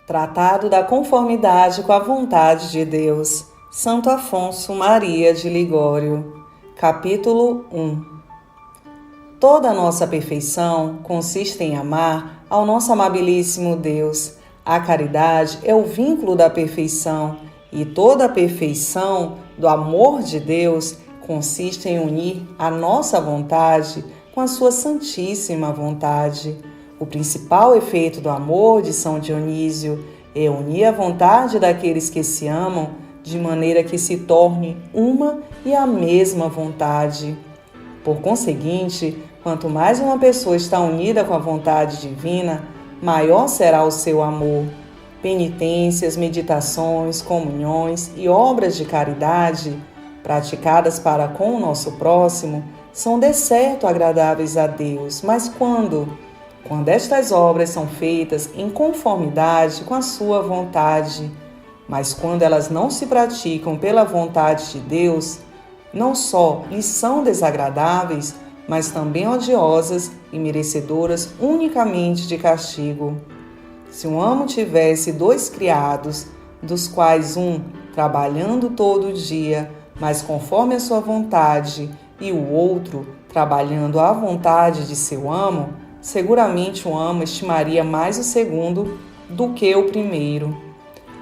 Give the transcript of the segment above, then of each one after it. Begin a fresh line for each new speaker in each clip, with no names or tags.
Tratado da conformidade com a vontade de Deus. Santo Afonso Maria de Ligório. Capítulo 1. Toda a nossa perfeição consiste em amar ao nosso amabilíssimo Deus. A caridade é o vínculo da perfeição, e toda a perfeição do amor de Deus consiste em unir a nossa vontade com a sua santíssima vontade. O principal efeito do amor de São Dionísio é unir a vontade daqueles que se amam de maneira que se torne uma e a mesma vontade. Por conseguinte, quanto mais uma pessoa está unida com a vontade divina, maior será o seu amor. Penitências, meditações, comunhões e obras de caridade, praticadas para com o nosso próximo, são de certo agradáveis a Deus, mas quando estas obras são feitas em conformidade com a sua vontade. Mas quando elas não se praticam pela vontade de Deus, não só lhes são desagradáveis, mas também odiosas e merecedoras unicamente de castigo. Se um amo tivesse 2 criados, dos quais um trabalhando todo o dia, mas conforme a sua vontade, e o outro trabalhando à vontade de seu amo, seguramente o amo estimaria mais o segundo do que o primeiro.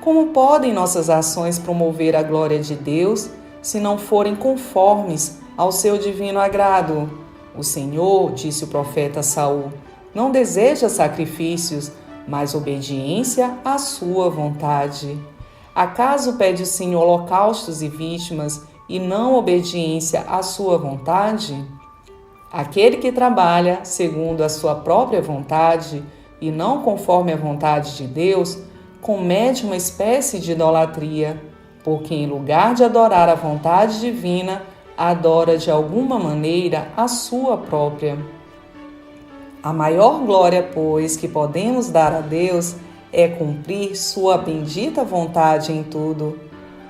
Como podem nossas ações promover a glória de Deus se não forem conformes ao seu divino agrado? O Senhor, disse o profeta Saul, não deseja sacrifícios, mas obediência à sua vontade. Acaso pede o Senhor holocaustos e vítimas e não obediência à sua vontade? Aquele que trabalha segundo a sua própria vontade e não conforme a vontade de Deus, comete uma espécie de idolatria, porque em lugar de adorar a vontade divina, adora de alguma maneira a sua própria. A maior glória, pois, que podemos dar a Deus é cumprir sua bendita vontade em tudo.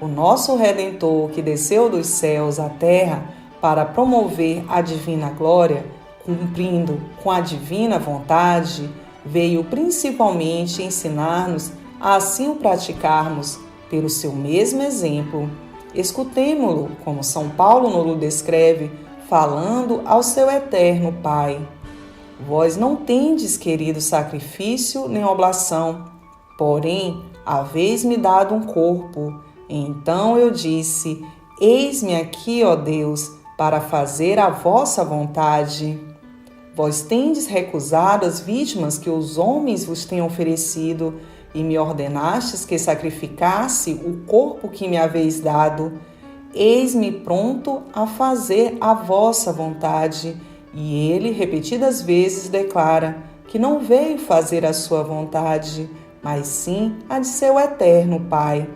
O nosso Redentor, que desceu dos céus à terra para promover a divina glória, cumprindo com a divina vontade, veio principalmente ensinar-nos a assim o praticarmos pelo seu mesmo exemplo. Escutemo-lo, como São Paulo nos descreve, falando ao seu eterno Pai. Vós não tendes querido sacrifício nem oblação, porém haveis-me dado um corpo. Então eu disse: eis-me aqui, ó Deus, para fazer a vossa vontade. Vós tendes recusado as vítimas que os homens vos têm oferecido, e me ordenastes que sacrificasse o corpo que me haveis dado. Eis-me pronto a fazer a vossa vontade. E ele, repetidas vezes, declara que não veio fazer a sua vontade, mas sim a de seu eterno Pai.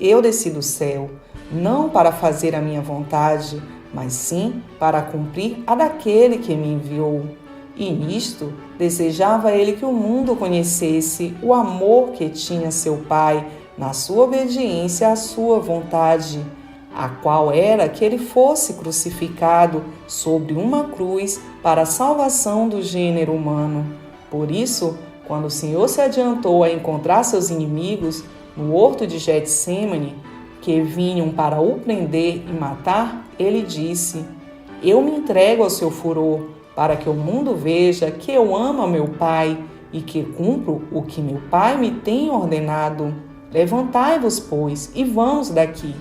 Eu desci do céu, não para fazer a minha vontade, mas sim para cumprir a daquele que me enviou. E nisto desejava ele que o mundo conhecesse o amor que tinha seu Pai na sua obediência à sua vontade, a qual era que ele fosse crucificado sobre uma cruz para a salvação do gênero humano. Por isso, quando o Senhor se adiantou a encontrar seus inimigos no horto de Getsêmani, que vinham para o prender e matar, ele disse: eu me entrego ao seu furor, para que o mundo veja que eu amo a meu Pai e que cumpro o que meu Pai me tem ordenado. Levantai-vos, pois, e vamos daqui.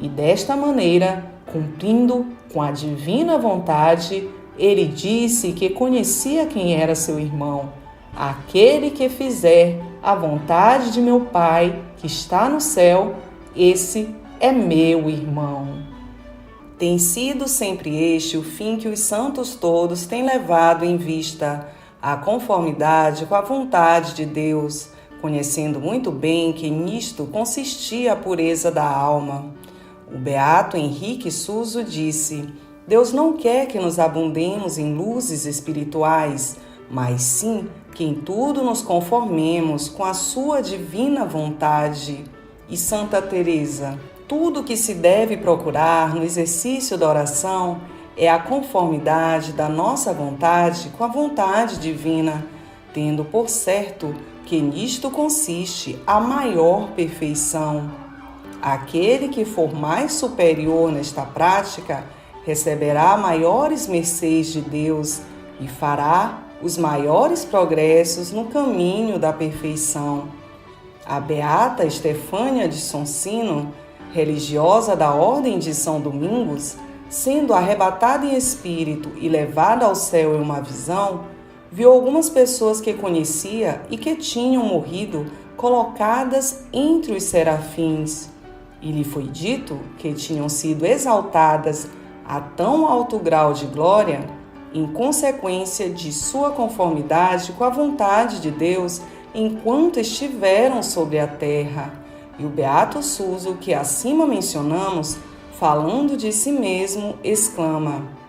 E desta maneira, cumprindo com a divina vontade, ele disse que conhecia quem era seu irmão. Aquele que fizer a vontade de meu Pai, que está no céu, esse é meu irmão. Tem sido sempre este o fim que os santos todos têm levado em vista, a conformidade com a vontade de Deus, conhecendo muito bem que nisto consistia a pureza da alma. O beato Henrique Suso disse: Deus não quer que nos abundemos em luzes espirituais, mas sim que em tudo nos conformemos com a sua divina vontade. E Santa Teresa: tudo que se deve procurar no exercício da oração é a conformidade da nossa vontade com a vontade divina, tendo por certo porque nisto consiste a maior perfeição. Aquele que for mais superior nesta prática receberá maiores mercês de Deus e fará os maiores progressos no caminho da perfeição. A beata Estefânia de Soncino, religiosa da Ordem de São Domingos, sendo arrebatada em espírito e levada ao céu em uma visão, viu algumas pessoas que conhecia e que tinham morrido colocadas entre os serafins, e lhe foi dito que tinham sido exaltadas a tão alto grau de glória, em consequência de sua conformidade com a vontade de Deus enquanto estiveram sobre a terra. E o beato Suso, que acima mencionamos, falando de si mesmo, exclama: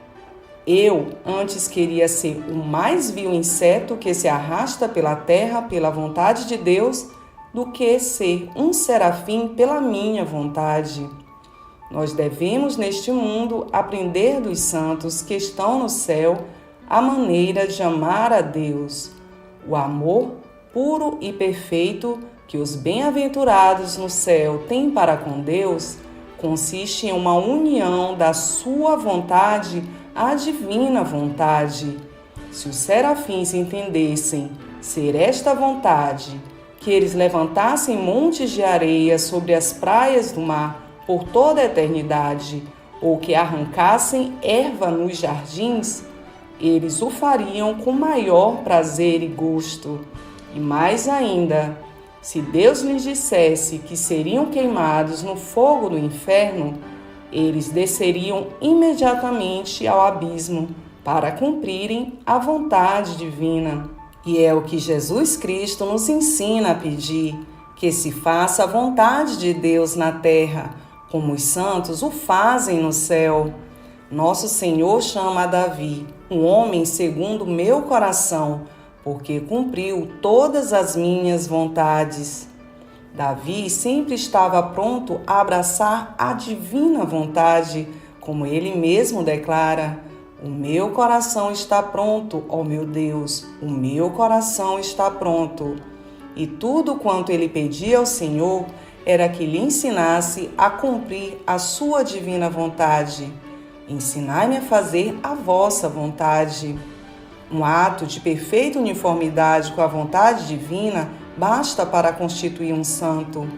eu antes queria ser o mais vil inseto que se arrasta pela terra pela vontade de Deus, do que ser um serafim pela minha vontade. Nós devemos neste mundo aprender dos santos que estão no céu a maneira de amar a Deus. O amor puro e perfeito que os bem-aventurados no céu têm para com Deus consiste em uma união da sua vontade à divina vontade. Se os serafins entendessem ser esta vontade, que eles levantassem montes de areia sobre as praias do mar por toda a eternidade, ou que arrancassem erva nos jardins, eles o fariam com maior prazer e gosto. E mais ainda, se Deus lhes dissesse que seriam queimados no fogo do inferno, eles desceriam imediatamente ao abismo para cumprirem a vontade divina. E é o que Jesus Cristo nos ensina a pedir, que se faça a vontade de Deus na terra, como os santos o fazem no céu. Nosso Senhor chama a Davi, um homem segundo o meu coração, porque cumpriu todas as minhas vontades. Davi sempre estava pronto a abraçar a divina vontade, como ele mesmo declara: o meu coração está pronto, ó meu Deus, o meu coração está pronto. E tudo quanto ele pedia ao Senhor era que lhe ensinasse a cumprir a sua divina vontade. Ensinai-me a fazer a vossa vontade. Um ato de perfeita uniformidade com a vontade divina basta para constituir um santo.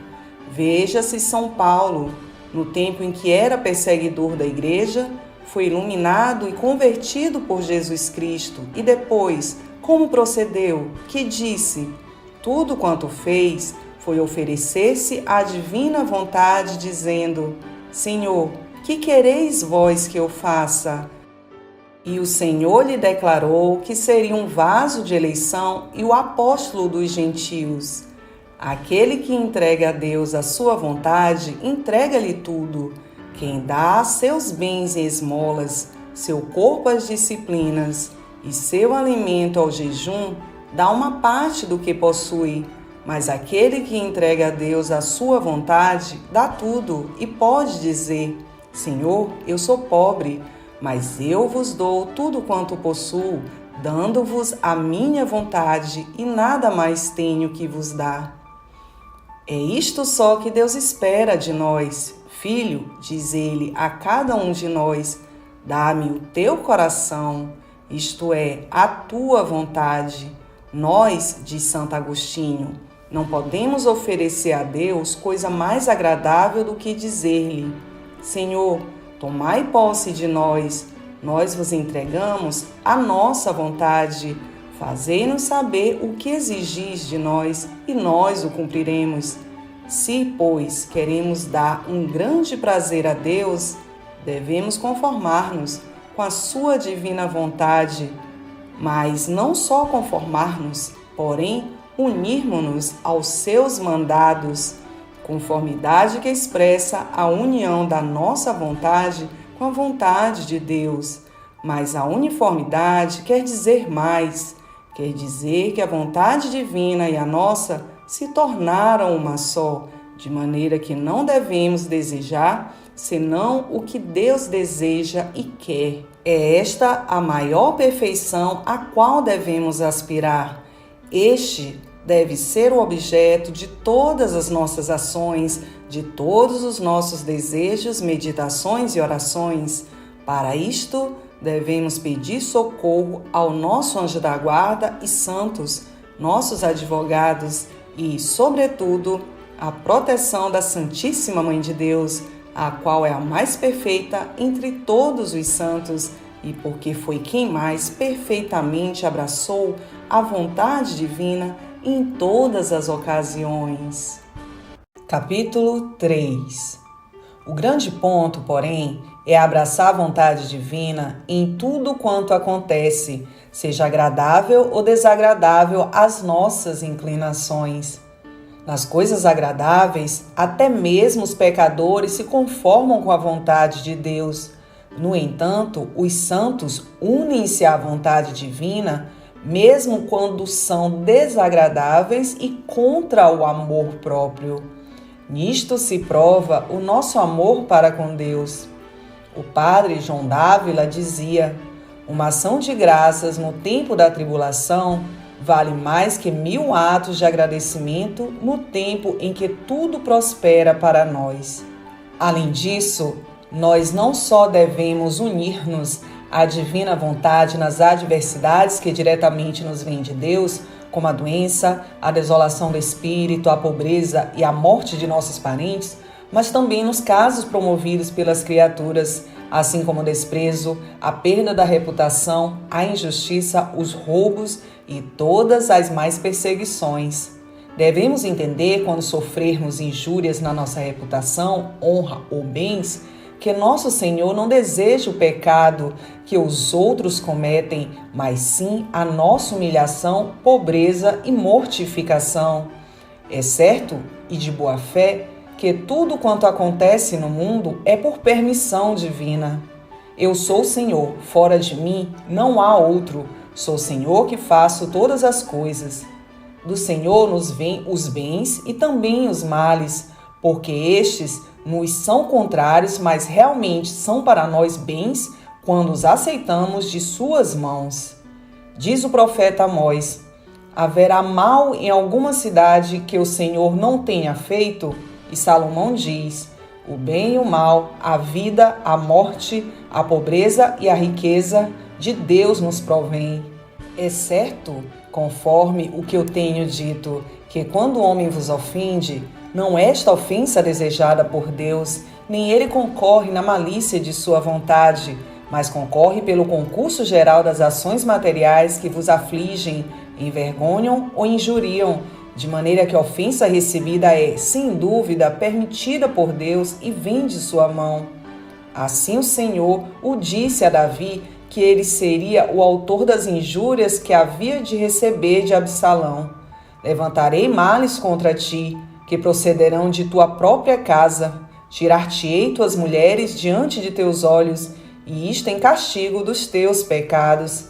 Veja-se São Paulo, no tempo em que era perseguidor da igreja, foi iluminado e convertido por Jesus Cristo, e depois, como procedeu? Que disse: tudo quanto fez foi oferecer-se à divina vontade, dizendo: Senhor, que quereis vós que eu faça? E o Senhor lhe declarou que seria um vaso de eleição e o apóstolo dos gentios. Aquele que entrega a Deus a sua vontade, entrega-lhe tudo. Quem dá seus bens em esmolas, seu corpo às disciplinas e seu alimento ao jejum, dá uma parte do que possui. Mas aquele que entrega a Deus a sua vontade, dá tudo e pode dizer: Senhor, eu sou pobre, mas eu vos dou tudo quanto possuo, dando-vos a minha vontade e nada mais tenho que vos dar. É isto só que Deus espera de nós. Filho, diz ele a cada um de nós, dá-me o teu coração, isto é, a tua vontade. Nós, diz Santo Agostinho, não podemos oferecer a Deus coisa mais agradável do que dizer-lhe: Senhor, tomai posse de nós, nós vos entregamos a nossa vontade, fazei-nos saber o que exigis de nós e nós o cumpriremos. Se, pois, queremos dar um grande prazer a Deus, devemos conformar-nos com a sua divina vontade, mas não só conformar-nos, porém unirmos-nos aos seus mandados, conformidade que expressa a união da nossa vontade com a vontade de Deus. Mas a uniformidade quer dizer mais, quer dizer que a vontade divina e a nossa se tornaram uma só, de maneira que não devemos desejar senão o que Deus deseja e quer. É esta a maior perfeição a qual devemos aspirar. Este deve ser o objeto de todas as nossas ações, de todos os nossos desejos, meditações e orações. Para isto, devemos pedir socorro ao nosso anjo da guarda e santos, nossos advogados e, sobretudo, a proteção da Santíssima Mãe de Deus, a qual é a mais perfeita entre todos os santos, e porque foi quem mais perfeitamente abraçou a vontade divina em todas as ocasiões. Capítulo 3. O grande ponto, porém, é abraçar a vontade divina em tudo quanto acontece, seja agradável ou desagradável às nossas inclinações. Nas coisas agradáveis, até mesmo os pecadores se conformam com a vontade de Deus. No entanto, os santos unem-se à vontade divina, mesmo quando são desagradáveis e contra o amor próprio. Nisto se prova o nosso amor para com Deus. O padre João Dávila dizia: uma ação de graças no tempo da tribulação vale mais que 1000 atos de agradecimento no tempo em que tudo prospera para nós. Além disso, nós não só devemos unir-nos à divina vontade nas adversidades que diretamente nos vêm de Deus, como a doença, a desolação do espírito, a pobreza e a morte de nossos parentes, mas também nos casos promovidos pelas criaturas, assim como o desprezo, a perda da reputação, a injustiça, os roubos e todas as mais perseguições. Devemos entender, quando sofrermos injúrias na nossa reputação, honra ou bens, que nosso Senhor não deseja o pecado que os outros cometem, mas sim a nossa humilhação, pobreza e mortificação. É certo e de boa fé que tudo quanto acontece no mundo é por permissão divina. Eu sou o Senhor, fora de mim não há outro. Sou o Senhor que faço todas as coisas. Do Senhor nos vêm os bens e também os males, porque estes nos são contrários, mas realmente são para nós bens quando os aceitamos de suas mãos. Diz o profeta Amós: haverá mal em alguma cidade que o Senhor não tenha feito? E Salomão diz: o bem e o mal, a vida, a morte, a pobreza e a riqueza de Deus nos provém. É certo, conforme o que eu tenho dito, que quando o homem vos ofende, não é esta ofensa desejada por Deus, nem ele concorre na malícia de sua vontade, mas concorre pelo concurso geral das ações materiais que vos afligem, envergonham ou injuriam, de maneira que a ofensa recebida é, sem dúvida, permitida por Deus e vem de sua mão. Assim o Senhor o disse a Davi que ele seria o autor das injúrias que havia de receber de Absalão. Levantarei males contra ti, que procederão de tua própria casa. Tirar-te-ei tuas mulheres diante de teus olhos, e isto em castigo dos teus pecados.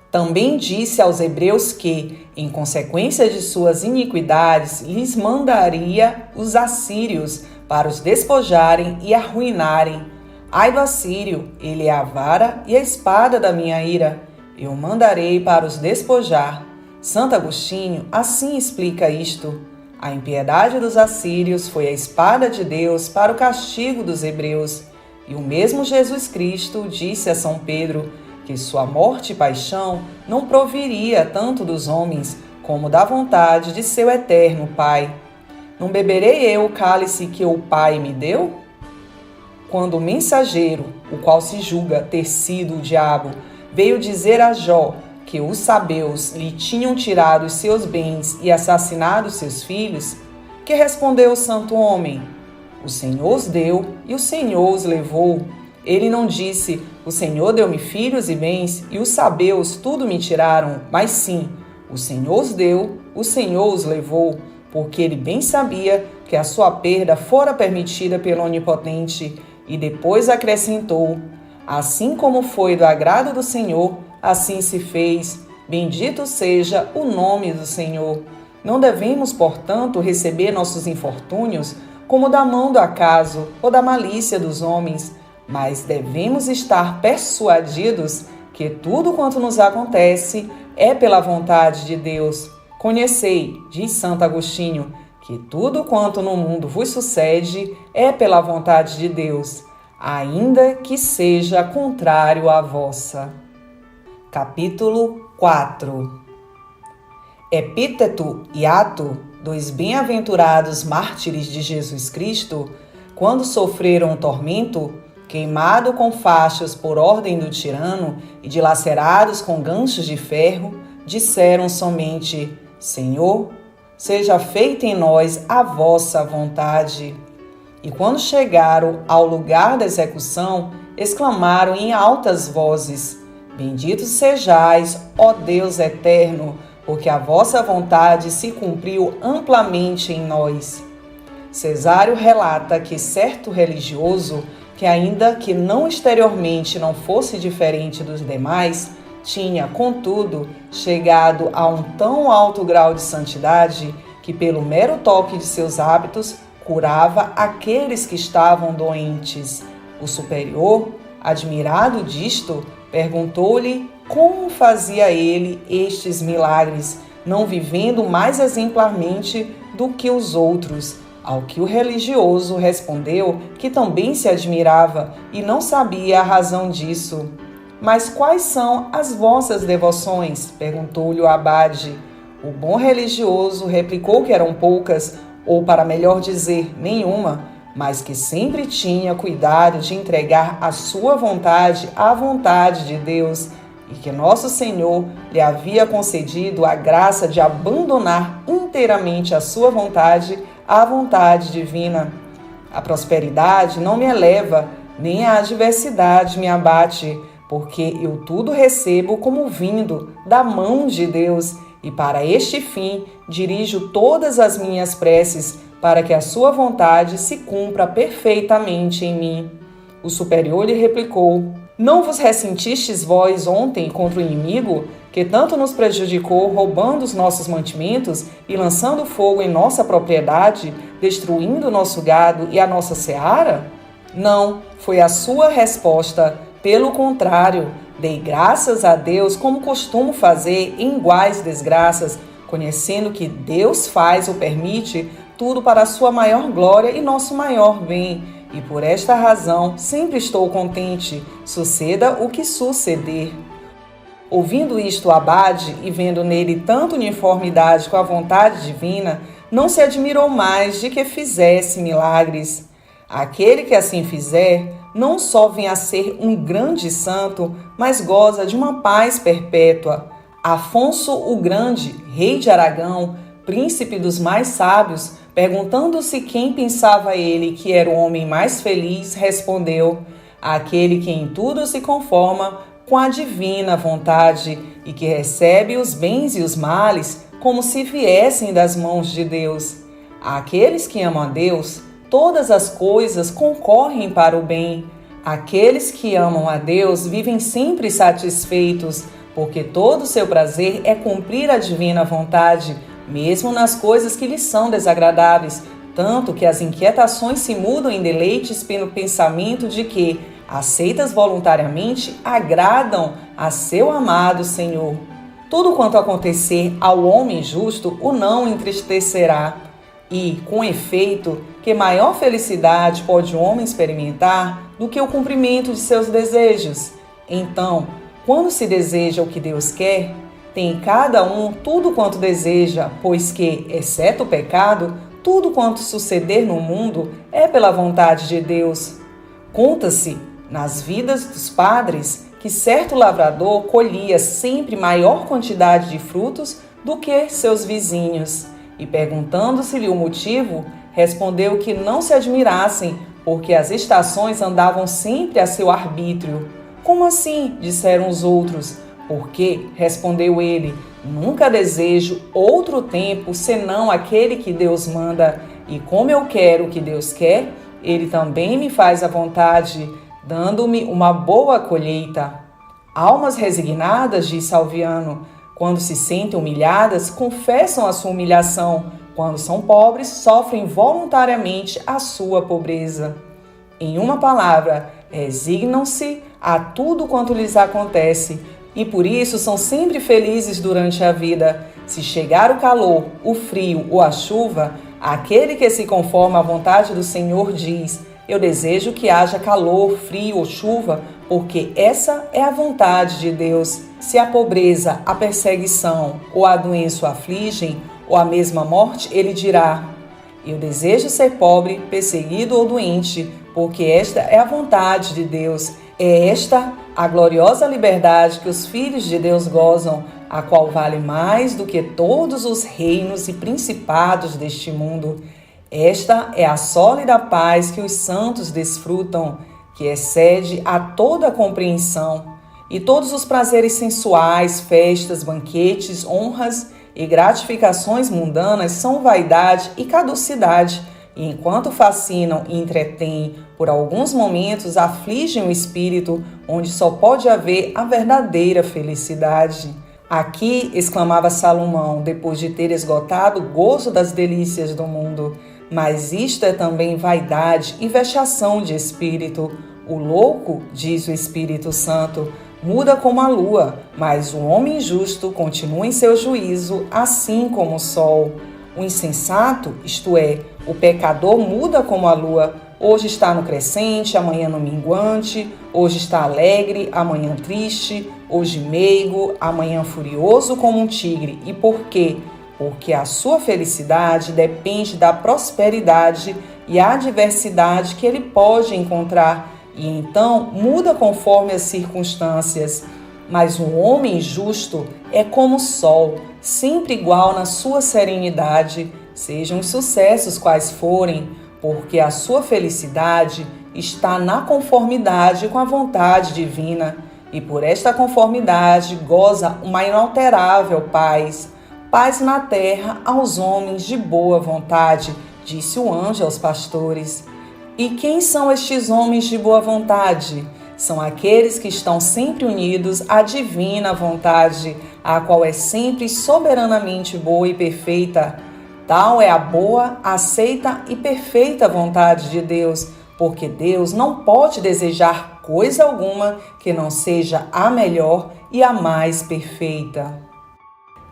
Também disse aos hebreus que, em consequência de suas iniquidades, lhes mandaria os assírios para os despojarem e arruinarem. Ai do assírio, ele é a vara e a espada da minha ira. Eu mandarei para os despojar. Santo Agostinho assim explica isto. A impiedade dos assírios foi a espada de Deus para o castigo dos hebreus. E o mesmo Jesus Cristo disse a São Pedro que sua morte e paixão não proviria tanto dos homens como da vontade de seu eterno Pai. Não beberei eu o cálice que o Pai me deu? Quando o mensageiro, o qual se julga ter sido o diabo, veio dizer a Jó que os sabeus lhe tinham tirado os seus bens e assassinado seus filhos, que respondeu o santo homem: o Senhor os deu e o Senhor os levou. Ele não disse: o Senhor deu-me filhos e bens e os sabeus tudo me tiraram, mas sim, o Senhor os deu, o Senhor os levou, porque ele bem sabia que a sua perda fora permitida pelo Onipotente, e depois acrescentou: assim como foi do agrado do Senhor, assim se fez. Bendito seja o nome do Senhor. Não devemos, portanto, receber nossos infortúnios como da mão do acaso ou da malícia dos homens, mas devemos estar persuadidos que tudo quanto nos acontece é pela vontade de Deus. Conhecei, diz Santo Agostinho, que tudo quanto no mundo vos sucede é pela vontade de Deus, ainda que seja contrário à vossa. Capítulo 4. Epíteto e Ato, dois bem-aventurados mártires de Jesus Cristo, quando sofreram o tormento, queimado com fachos por ordem do tirano e dilacerados com ganchos de ferro, disseram somente: Senhor, seja feita em nós a vossa vontade. E quando chegaram ao lugar da execução, exclamaram em altas vozes: Benditos sejais, ó Deus eterno, porque a vossa vontade se cumpriu amplamente em nós. Cesário relata que certo religioso, que ainda que não exteriormente não fosse diferente dos demais, tinha, contudo, chegado a um tão alto grau de santidade que, pelo mero toque de seus hábitos, curava aqueles que estavam doentes. O superior, admirado disto, perguntou-lhe como fazia ele estes milagres, não vivendo mais exemplarmente do que os outros. Ao que o religioso respondeu que também se admirava e não sabia a razão disso. Mas quais são as vossas devoções? Perguntou-lhe o abade. O bom religioso replicou que eram poucas, ou para melhor dizer, nenhuma, mas que sempre tinha cuidado de entregar a sua vontade à vontade de Deus e que nosso Senhor lhe havia concedido a graça de abandonar inteiramente a sua vontade à vontade divina. A prosperidade não me eleva, nem a adversidade me abate, porque eu tudo recebo como vindo da mão de Deus, e para este fim dirijo todas as minhas preces, para que a sua vontade se cumpra perfeitamente em mim. O superior lhe replicou: Não vos ressentistes vós ontem contra o inimigo, que tanto nos prejudicou, roubando os nossos mantimentos e lançando fogo em nossa propriedade, destruindo o nosso gado e a nossa seara? Não, foi a sua resposta. Pelo contrário, dei graças a Deus, como costumo fazer em iguais desgraças, conhecendo que Deus faz ou permite tudo para a sua maior glória e nosso maior bem. E por esta razão sempre estou contente, suceda o que suceder. Ouvindo isto o abade e vendo nele tanta uniformidade com a vontade divina, não se admirou mais de que fizesse milagres. Aquele que assim fizer, não só vem a ser um grande santo, mas goza de uma paz perpétua. Afonso o Grande, rei de Aragão, príncipe dos mais sábios, perguntando-se quem pensava ele que era o homem mais feliz, respondeu: aquele que em tudo se conforma com a divina vontade e que recebe os bens e os males como se viessem das mãos de Deus. Aqueles que amam a Deus, todas as coisas concorrem para o bem. Aqueles que amam a Deus vivem sempre satisfeitos, porque todo o seu prazer é cumprir a divina vontade, mesmo nas coisas que lhes são desagradáveis, tanto que as inquietações se mudam em deleites pelo pensamento de que, aceitas voluntariamente, agradam a seu amado Senhor. Tudo quanto acontecer ao homem justo o não entristecerá. E, com efeito, que maior felicidade pode o homem experimentar do que o cumprimento de seus desejos? Então, quando se deseja o que Deus quer, tem cada um tudo quanto deseja, pois que, exceto o pecado, tudo quanto suceder no mundo é pela vontade de Deus. Conta-se, nas vidas dos padres, que certo lavrador colhia sempre maior quantidade de frutos do que seus vizinhos. E perguntando-se-lhe o motivo, respondeu que não se admirassem, porque as estações andavam sempre a seu arbítrio. Como assim? Disseram os outros. Porque, respondeu ele, nunca desejo outro tempo senão aquele que Deus manda, e como eu quero o que Deus quer, ele também me faz a vontade, dando-me uma boa colheita. Almas resignadas, diz Salviano, quando se sentem humilhadas, confessam a sua humilhação. Quando são pobres, sofrem voluntariamente a sua pobreza. Em uma palavra, resignam-se a tudo quanto lhes acontece e por isso são sempre felizes durante a vida. Se chegar o calor, o frio ou a chuva, aquele que se conforma à vontade do Senhor diz: eu desejo que haja calor, frio ou chuva, porque essa é a vontade de Deus. Se a pobreza, a perseguição ou a doença o afligem, ou a mesma morte, ele dirá: eu desejo ser pobre, perseguido ou doente, porque esta é a vontade de Deus. É esta a gloriosa liberdade que os filhos de Deus gozam, a qual vale mais do que todos os reinos e principados deste mundo. Esta é a sólida paz que os santos desfrutam, que excede a toda compreensão. E todos os prazeres sensuais, festas, banquetes, honras e gratificações mundanas são vaidade e caducidade, e enquanto fascinam e entretêm por alguns momentos, afligem o espírito, onde só pode haver a verdadeira felicidade. Aqui, exclamava Salomão, depois de ter esgotado o gozo das delícias do mundo, mas isto é também vaidade e vexação de espírito. O louco, diz o Espírito Santo, muda como a lua, mas o homem justo continua em seu juízo, assim como o sol. O insensato, isto é, o pecador, muda como a lua. Hoje está no crescente, amanhã no minguante. Hoje está alegre, amanhã triste. Hoje meigo, amanhã furioso como um tigre. E por quê? Porque a sua felicidade depende da prosperidade e adversidade que ele pode encontrar. E então muda conforme as circunstâncias. Mas um homem justo é como o sol, sempre igual na sua serenidade, sejam os sucessos quais forem, porque a sua felicidade está na conformidade com a vontade divina, e por esta conformidade goza uma inalterável paz, paz na terra aos homens de boa vontade, disse o anjo aos pastores. E quem são estes homens de boa vontade? São aqueles que estão sempre unidos à divina vontade, a qual é sempre soberanamente boa e perfeita. Tal é a boa, aceita e perfeita vontade de Deus, porque Deus não pode desejar coisa alguma que não seja a melhor e a mais perfeita.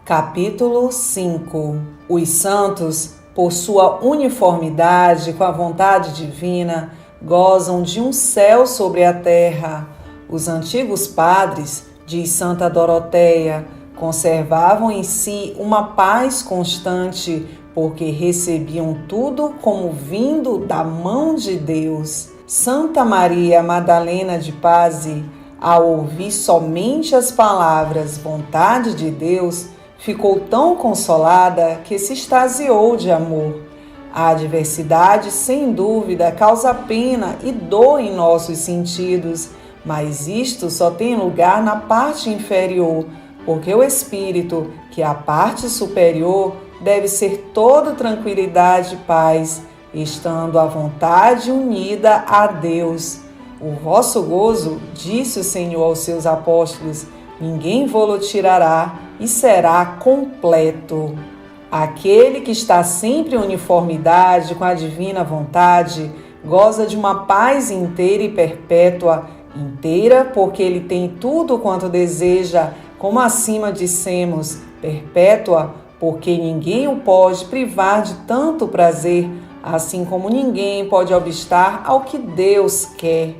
Capítulo 5. Os santos, por sua uniformidade com a vontade divina, gozam de um céu sobre a terra. Os antigos padres, diz Santa Doroteia, conservavam em si uma paz constante, porque recebiam tudo como vindo da mão de Deus. Santa Maria Madalena de Pazzi, ao ouvir somente as palavras vontade de Deus, ficou tão consolada que se extasiou de amor. A adversidade, sem dúvida, causa pena e dor em nossos sentidos, mas isto só tem lugar na parte inferior, porque o espírito, que é a parte superior, deve ser toda tranquilidade e paz, estando a vontade unida a Deus. O vosso gozo, disse o Senhor aos seus apóstolos, ninguém vô-lo tirará e será completo. Aquele que está sempre em uniformidade com a divina vontade goza de uma paz inteira e perpétua, inteira porque ele tem tudo quanto deseja, como acima dissemos, perpétua porque ninguém o pode privar de tanto prazer, assim como ninguém pode obstar ao que Deus quer.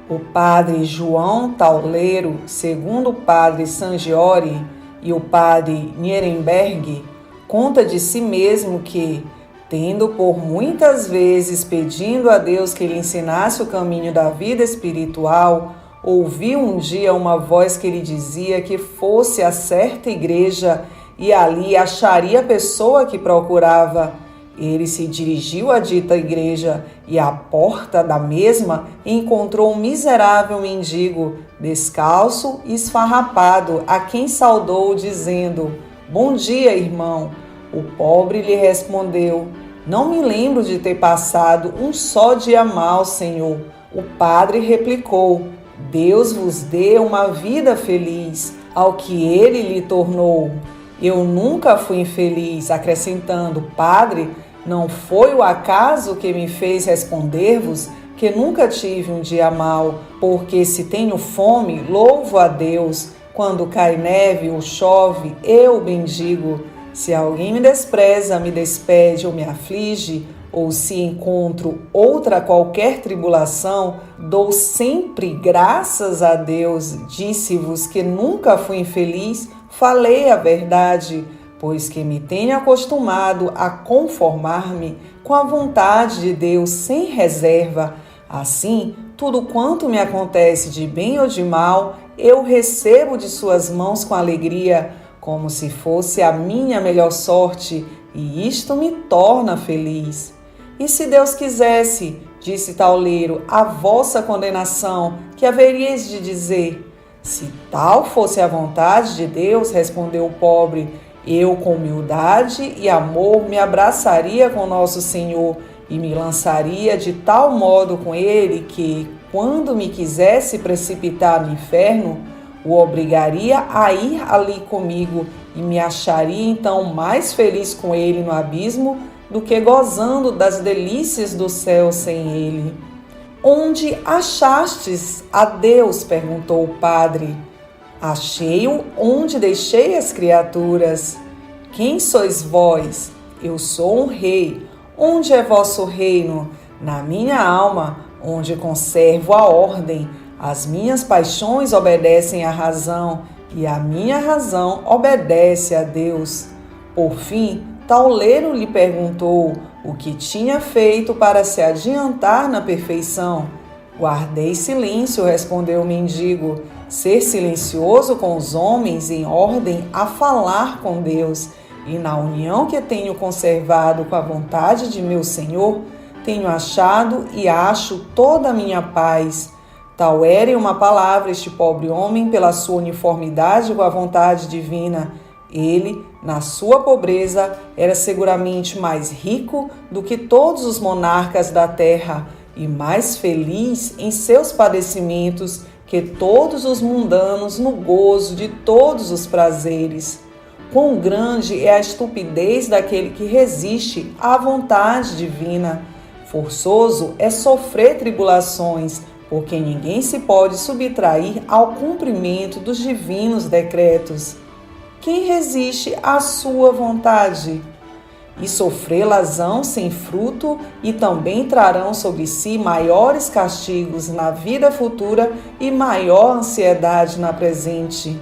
O padre João Tauleiro, segundo o padre Sangiori e o padre Nierenberg, conta de si mesmo que, tendo por muitas vezes pedindo a Deus que lhe ensinasse o caminho da vida espiritual, ouviu um dia uma voz que lhe dizia que fosse a certa igreja e ali acharia a pessoa que procurava. Ele se dirigiu à dita igreja e à porta da mesma encontrou um miserável mendigo, descalço e esfarrapado, a quem saudou dizendo: "Bom dia, irmão." O pobre lhe respondeu: "Não me lembro de ter passado um só dia mal, Senhor." O padre replicou: "Deus vos dê uma vida feliz." Ao que ele lhe tornou: "Eu nunca fui infeliz", acrescentando: "Padre, não foi o acaso que me fez responder-vos que nunca tive um dia mau, porque se tenho fome, louvo a Deus. Quando cai neve ou chove, eu bendigo. Se alguém me despreza, me despede ou me aflige, ou se encontro outra qualquer tribulação, dou sempre graças a Deus. Disse-vos que nunca fui infeliz, falei a verdade, pois que me tenho acostumado a conformar-me com a vontade de Deus sem reserva. Assim, tudo quanto me acontece de bem ou de mal, eu recebo de suas mãos com alegria, como se fosse a minha melhor sorte, e isto me torna feliz. E se Deus quisesse, disse Tauleiro, a vossa condenação, que haveríeis de dizer? Se tal fosse a vontade de Deus, respondeu o pobre, eu com humildade e amor me abraçaria com nosso Senhor e me lançaria de tal modo com ele que, quando me quisesse precipitar no inferno, o obrigaria a ir ali comigo e me acharia então mais feliz com ele no abismo do que gozando das delícias do céu sem ele. Onde achastes a Deus? Perguntou o padre. Achei-o onde deixei as criaturas. Quem sois vós? Eu sou um rei. Onde é vosso reino? Na minha alma, onde conservo a ordem. As minhas paixões obedecem à razão, e a minha razão obedece a Deus. Por fim, Tauleiro lhe perguntou o que tinha feito para se adiantar na perfeição. Guardei silêncio, respondeu o mendigo. Ser silencioso com os homens em ordem a falar com Deus. E na união que tenho conservado com a vontade de meu Senhor, tenho achado e acho toda a minha paz. Tal era em uma palavra este pobre homem pela sua uniformidade com a vontade divina. Ele, na sua pobreza, era seguramente mais rico do que todos os monarcas da terra e mais feliz em seus padecimentos que todos os mundanos no gozo de todos os prazeres. Quão grande é a estupidez daquele que resiste à vontade divina! Forçoso é sofrer tribulações, porque ninguém se pode subtrair ao cumprimento dos divinos decretos. Quem resiste à sua vontade? E sofrê-las sem fruto, e também trarão sobre si maiores castigos na vida futura e maior ansiedade na presente.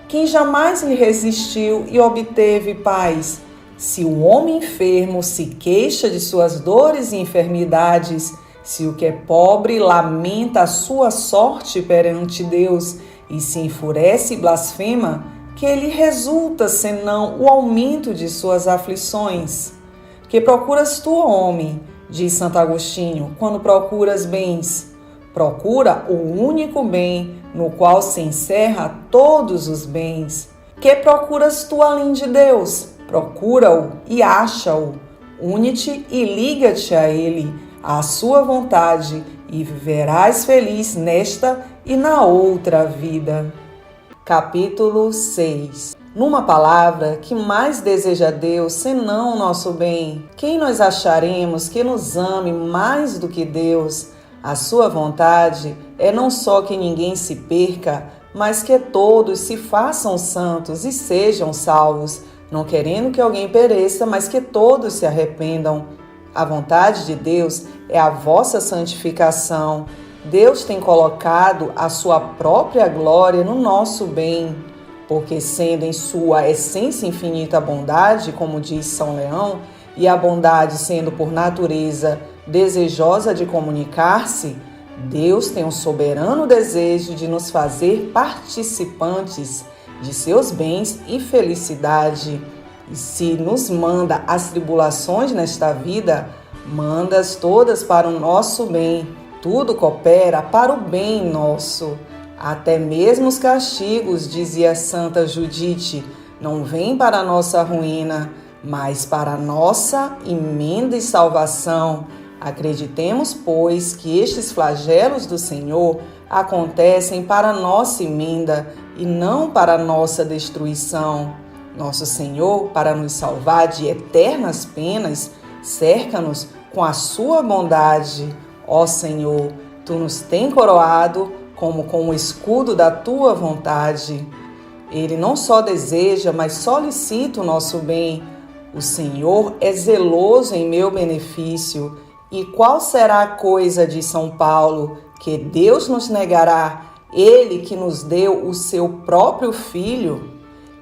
Quem jamais lhe resistiu e obteve paz? Se o homem enfermo se queixa de suas dores e enfermidades, se o que é pobre lamenta a sua sorte perante Deus e se enfurece e blasfema, que lhe resulta senão o aumento de suas aflições? Que procuras tu, homem, diz Santo Agostinho, quando procuras bens? Procura o único bem, no qual se encerra todos os bens. Que procuras tu além de Deus? Procura-o e acha-o. Une-te e liga-te a ele, à sua vontade, e viverás feliz nesta e na outra vida. Capítulo 6. Numa palavra, que mais deseja Deus senão o nosso bem? Quem nós acharemos que nos ame mais do que Deus? A sua vontade é não só que ninguém se perca, mas que todos se façam santos e sejam salvos, não querendo que alguém pereça, mas que todos se arrependam. A vontade de Deus é a vossa santificação. Deus tem colocado a sua própria glória no nosso bem, porque sendo em sua essência infinita bondade, como diz São Leão, e a bondade sendo por natureza desejosa de comunicar-se, Deus tem um soberano desejo de nos fazer participantes de seus bens e felicidade. E se nos manda as tribulações nesta vida, manda-as todas para o nosso bem. Tudo coopera para o bem nosso. Até mesmo os castigos, dizia Santa Judite, não vêm para a nossa ruína, mas para a nossa emenda e salvação. Acreditemos, pois, que estes flagelos do Senhor acontecem para a nossa emenda e não para a nossa destruição. Nosso Senhor, para nos salvar de eternas penas, cerca-nos com a sua bondade. Ó Senhor, Tu nos tem coroado como com o escudo da Tua vontade. Ele não só deseja, mas solicita o nosso bem. O Senhor é zeloso em meu benefício. E qual será a coisa, diz São Paulo, que Deus nos negará? Ele que nos deu o seu próprio Filho,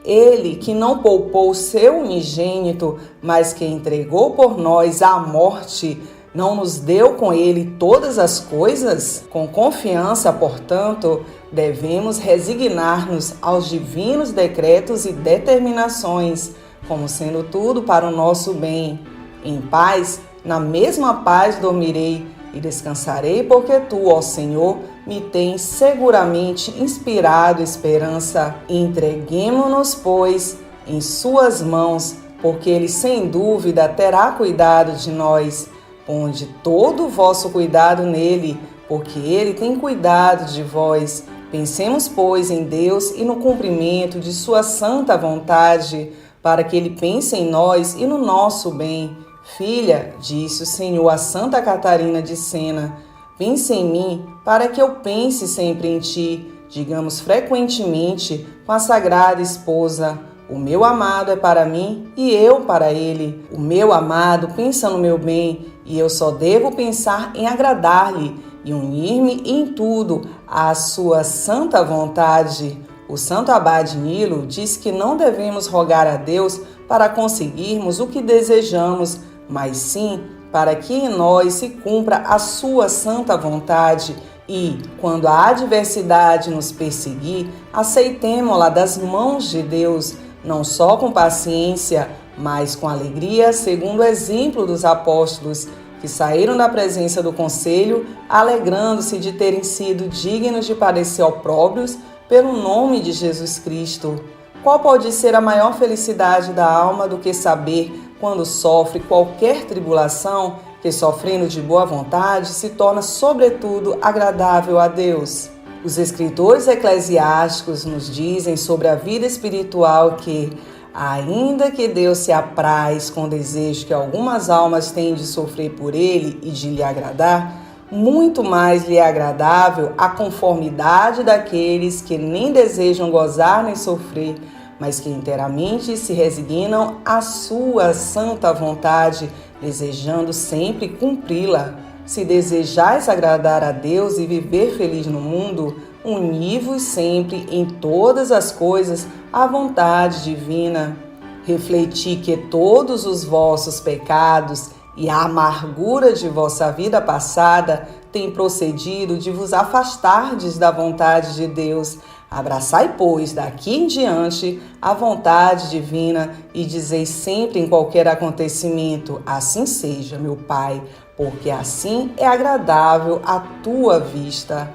ele que não poupou o seu unigênito, mas que entregou por nós à morte, não nos deu com ele todas as coisas? Com confiança, portanto, devemos resignar-nos aos divinos decretos e determinações, como sendo tudo para o nosso bem. Em paz, na mesma paz dormirei e descansarei, porque tu, ó Senhor, me tens seguramente inspirado esperança. Entreguemo-nos, pois, em suas mãos, porque ele sem dúvida terá cuidado de nós. Ponde todo o vosso cuidado nele, porque ele tem cuidado de vós. Pensemos, pois, em Deus e no cumprimento de sua santa vontade, para que ele pense em nós e no nosso bem. Filha, disse o Senhor a Santa Catarina de Sena, pense em mim para que eu pense sempre em ti. Digamos frequentemente com a Sagrada Esposa: o meu amado é para mim e eu para ele. O meu amado pensa no meu bem e eu só devo pensar em agradar-lhe e unir-me em tudo à sua santa vontade. O Santo Abade Nilo diz que não devemos rogar a Deus para conseguirmos o que desejamos, mas sim para que em nós se cumpra a sua santa vontade e, quando a adversidade nos perseguir, aceitemo-la das mãos de Deus, não só com paciência, mas com alegria, segundo o exemplo dos apóstolos, que saíram da presença do conselho, alegrando-se de terem sido dignos de padecer opróbrios pelo nome de Jesus Cristo. Qual pode ser a maior felicidade da alma do que saber, quando sofre qualquer tribulação, que sofrendo de boa vontade se torna sobretudo agradável a Deus? Os escritores eclesiásticos nos dizem sobre a vida espiritual que, ainda que Deus se apraz com o desejo que algumas almas têm de sofrer por ele e de lhe agradar, muito mais lhe é agradável a conformidade daqueles que nem desejam gozar nem sofrer, mas que inteiramente se resignam à sua santa vontade, desejando sempre cumpri-la. Se desejais agradar a Deus e viver feliz no mundo, uni-vos sempre em todas as coisas à vontade divina. Refleti que todos os vossos pecados e a amargura de vossa vida passada têm procedido de vos afastardes da vontade de Deus. Abraçai, pois, daqui em diante a vontade divina e dizei sempre em qualquer acontecimento: assim seja, meu Pai, porque assim é agradável à tua vista.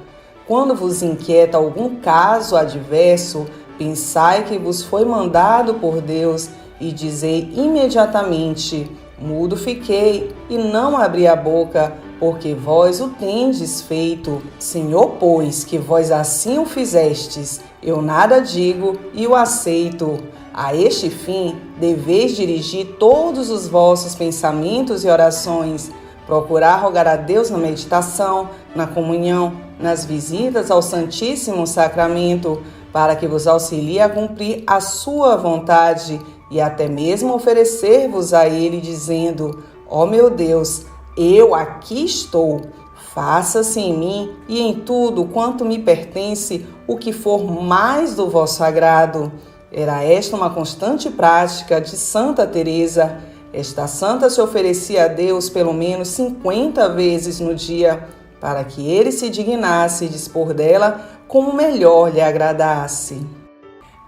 Quando vos inquieta algum caso adverso, pensai que vos foi mandado por Deus e dizei imediatamente: mudo fiquei e não abri a boca, porque vós o tendes feito. Senhor, pois, que vós assim o fizestes, eu nada digo e o aceito. A este fim, deveis dirigir todos os vossos pensamentos e orações, procurar rogar a Deus na meditação, na comunhão, nas visitas ao Santíssimo Sacramento, para que vos auxilie a cumprir a sua vontade e até mesmo oferecer-vos a Ele, dizendo: ó meu Deus, eu aqui estou, faça-se em mim e em tudo quanto me pertence o que for mais do vosso agrado. Era esta uma constante prática de Santa Teresa. Esta santa se oferecia a Deus pelo menos 50 vezes no dia, para que ele se dignasse dispor dela como melhor lhe agradasse.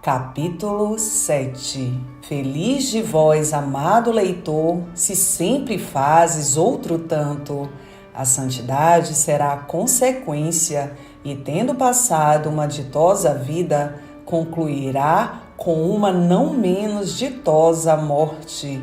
Capítulo 7. Feliz de vós, amado leitor, se sempre fazes outro tanto. A santidade será a consequência, e tendo passado uma ditosa vida, concluirá com uma não menos ditosa morte.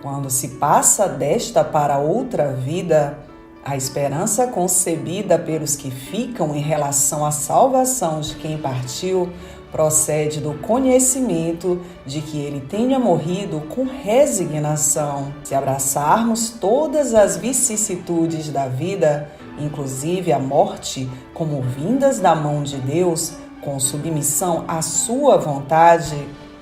Quando se passa desta para outra vida, a esperança concebida pelos que ficam em relação à salvação de quem partiu procede do conhecimento de que ele tenha morrido com resignação. Se abraçarmos todas as vicissitudes da vida, inclusive a morte, como vindas da mão de Deus, com submissão à sua vontade,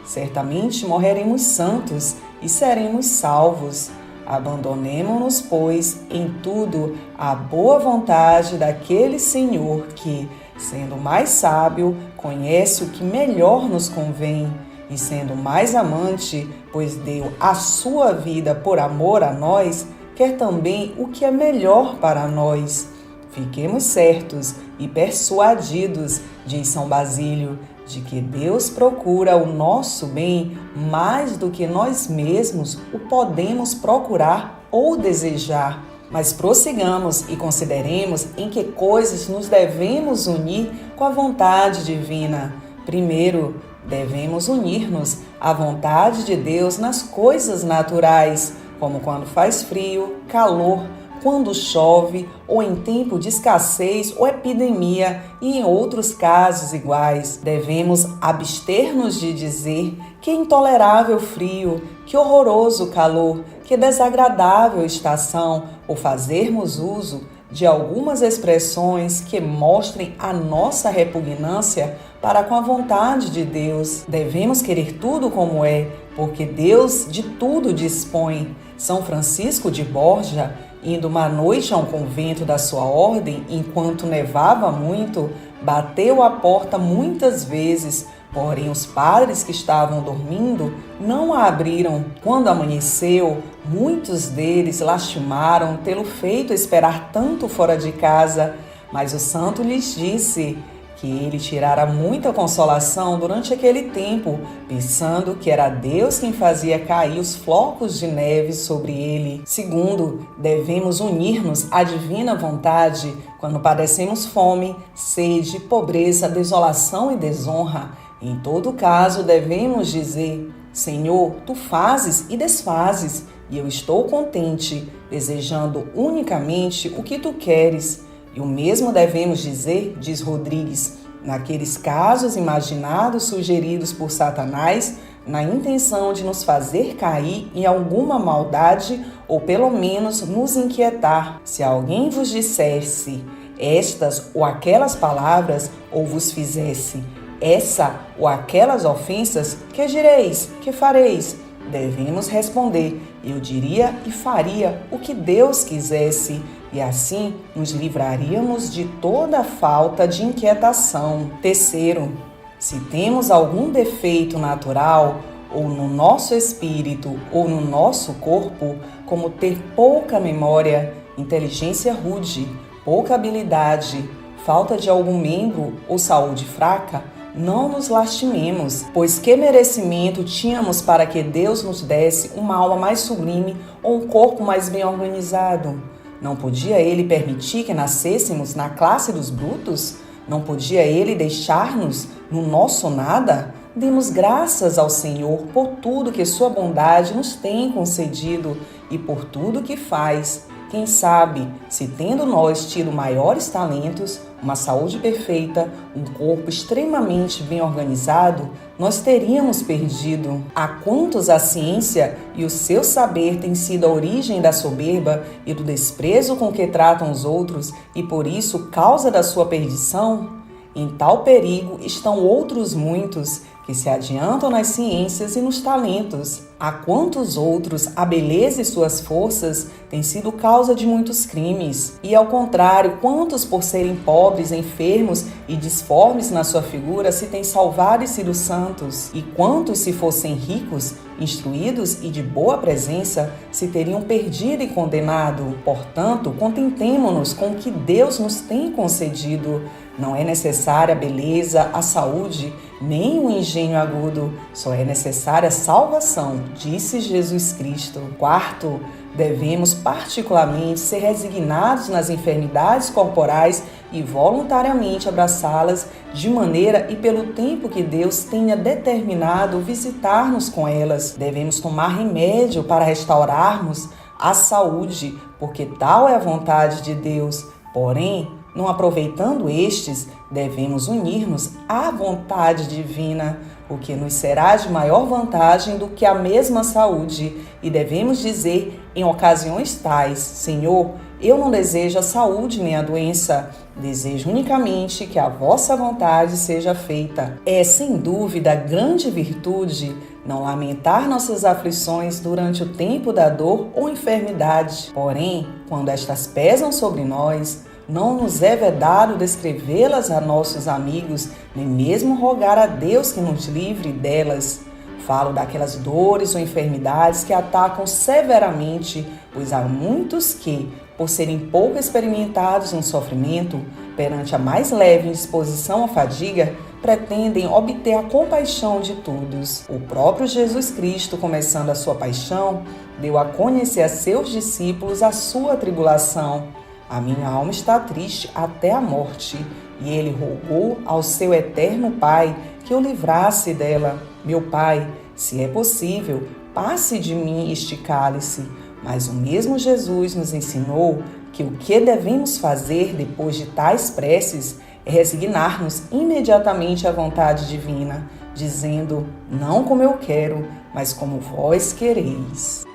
certamente morreremos santos e seremos salvos. Abandonemo-nos, pois, em tudo à boa vontade daquele Senhor que, sendo mais sábio, conhece o que melhor nos convém, e sendo mais amante, pois deu a sua vida por amor a nós, quer também o que é melhor para nós. Fiquemos certos e persuadidos, diz São Basílio, de que Deus procura o nosso bem mais do que nós mesmos o podemos procurar ou desejar. Mas prossigamos e consideremos em que coisas nos devemos unir com a vontade divina. Primeiro, devemos unir-nos à vontade de Deus nas coisas naturais, como quando faz frio, calor, quando chove, ou em tempo de escassez ou epidemia, e em outros casos iguais. Devemos abster-nos de dizer que intolerável frio, que horroroso calor, que desagradável estação, ou fazermos uso de algumas expressões que mostrem a nossa repugnância para com a vontade de Deus. Devemos querer tudo como é, porque Deus de tudo dispõe. São Francisco de Borja, indo uma noite a um convento da sua ordem, enquanto nevava muito, bateu à porta muitas vezes, porém os padres que estavam dormindo não a abriram. Quando amanheceu, muitos deles lastimaram tê-lo feito esperar tanto fora de casa, mas o santo lhes disse que ele tirara muita consolação durante aquele tempo, pensando que era Deus quem fazia cair os flocos de neve sobre ele. Segundo, devemos unir-nos à divina vontade quando padecemos fome, sede, pobreza, desolação e desonra. Em todo caso, devemos dizer: Senhor, Tu fazes e desfazes, e eu estou contente, desejando unicamente o que Tu queres. E o mesmo devemos dizer, diz Rodrigues, naqueles casos imaginados sugeridos por Satanás, na intenção de nos fazer cair em alguma maldade ou pelo menos nos inquietar. Se alguém vos dissesse estas ou aquelas palavras, ou vos fizesse essa ou aquelas ofensas, que direis, que fareis? Devemos responder: eu diria e faria o que Deus quisesse, e assim nos livraríamos de toda falta de inquietação. Terceiro, se temos algum defeito natural, ou no nosso espírito, ou no nosso corpo, como ter pouca memória, inteligência rude, pouca habilidade, falta de algum membro ou saúde fraca, não nos lastimemos, pois que merecimento tínhamos para que Deus nos desse uma alma mais sublime ou um corpo mais bem organizado? Não podia Ele permitir que nascêssemos na classe dos brutos? Não podia Ele deixar-nos no nosso nada? Demos graças ao Senhor por tudo que Sua bondade nos tem concedido e por tudo que faz. Quem sabe, se tendo nós tido maiores talentos, uma saúde perfeita, um corpo extremamente bem organizado, nós teríamos perdido. A quantos a ciência e o seu saber têm sido a origem da soberba e do desprezo com que tratam os outros e por isso causa da sua perdição? Em tal perigo estão outros muitos que se adiantam nas ciências e nos talentos. A quantos outros a beleza e suas forças têm sido causa de muitos crimes. E ao contrário, quantos por serem pobres, enfermos e disformes na sua figura se têm salvado e sido santos. E quantos, se fossem ricos, instruídos e de boa presença, se teriam perdido e condenado. Portanto, contentemo-nos com o que Deus nos tem concedido. Não é necessária a beleza, a saúde, nem o engenho agudo, só é necessária a salvação, disse Jesus Cristo. Quarto, devemos particularmente ser resignados nas enfermidades corporais e voluntariamente abraçá-las de maneira e pelo tempo que Deus tenha determinado visitar-nos com elas. Devemos tomar remédio para restaurarmos a saúde, porque tal é a vontade de Deus. Porém, não aproveitando estes, devemos unir-nos à vontade divina, o que nos será de maior vantagem do que a mesma saúde, e devemos dizer em ocasiões tais: Senhor, Eu não desejo a saúde nem a doença, desejo unicamente que a vossa vontade seja feita. É, sem dúvida, grande virtude não lamentar nossas aflições durante o tempo da dor ou enfermidade. Porém, quando estas pesam sobre nós, não nos é vedado descrevê-las a nossos amigos, nem mesmo rogar a Deus que nos livre delas. Falo daquelas dores ou enfermidades que atacam severamente, pois há muitos que, por serem pouco experimentados no sofrimento, perante a mais leve indisposição à fadiga, pretendem obter a compaixão de todos. O próprio Jesus Cristo, começando a sua paixão, deu a conhecer a seus discípulos a sua tribulação. A minha alma está triste até a morte, e ele rogou ao seu eterno Pai que o livrasse dela. Meu Pai, se é possível, passe de mim este cálice. Mas o mesmo Jesus nos ensinou que o que devemos fazer depois de tais preces é resignar-nos imediatamente à vontade divina, dizendo: não como eu quero, mas como vós quereis.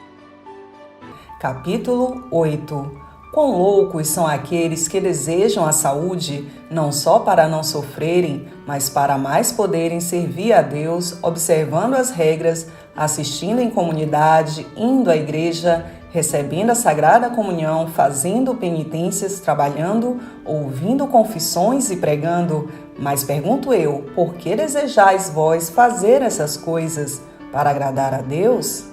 Capítulo 8. Quão loucos são aqueles que desejam a saúde, não só para não sofrerem, mas para mais poderem servir a Deus, observando as regras, assistindo em comunidade, indo à igreja, recebendo a Sagrada Comunhão, fazendo penitências, trabalhando, ouvindo confissões e pregando. Mas pergunto eu, por que desejais vós fazer essas coisas? Para agradar a Deus?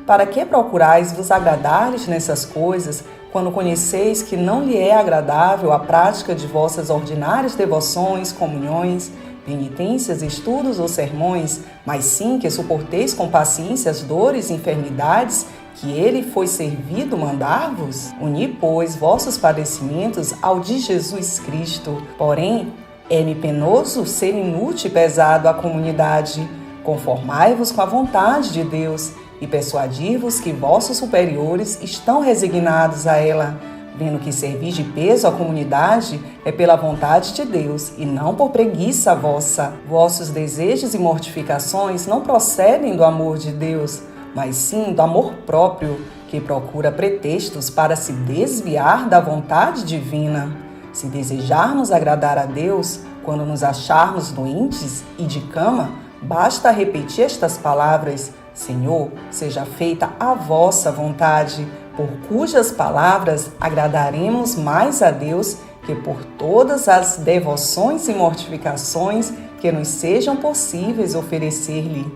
Para que procurais vos agradares nessas coisas, quando conheceis que não lhe é agradável a prática de vossas ordinárias devoções, comunhões, penitências, estudos ou sermões, mas sim que suporteis com paciência as dores e enfermidades que ele foi servido mandar-vos? Uni, pois, vossos padecimentos ao de Jesus Cristo. Porém, é-me penoso ser inútil e pesado à comunidade. Conformai-vos com a vontade de Deus e persuadir-vos que vossos superiores estão resignados a ela, vendo que servir de peso à comunidade é pela vontade de Deus e não por preguiça vossa. Vossos desejos e mortificações não procedem do amor de Deus, mas sim do amor próprio, que procura pretextos para se desviar da vontade divina. Se desejarmos agradar a Deus, quando nos acharmos doentes e de cama, basta repetir estas palavras: Senhor, seja feita a vossa vontade, por cujas palavras agradaremos mais a Deus que por todas as devoções e mortificações que nos sejam possíveis oferecer-lhe.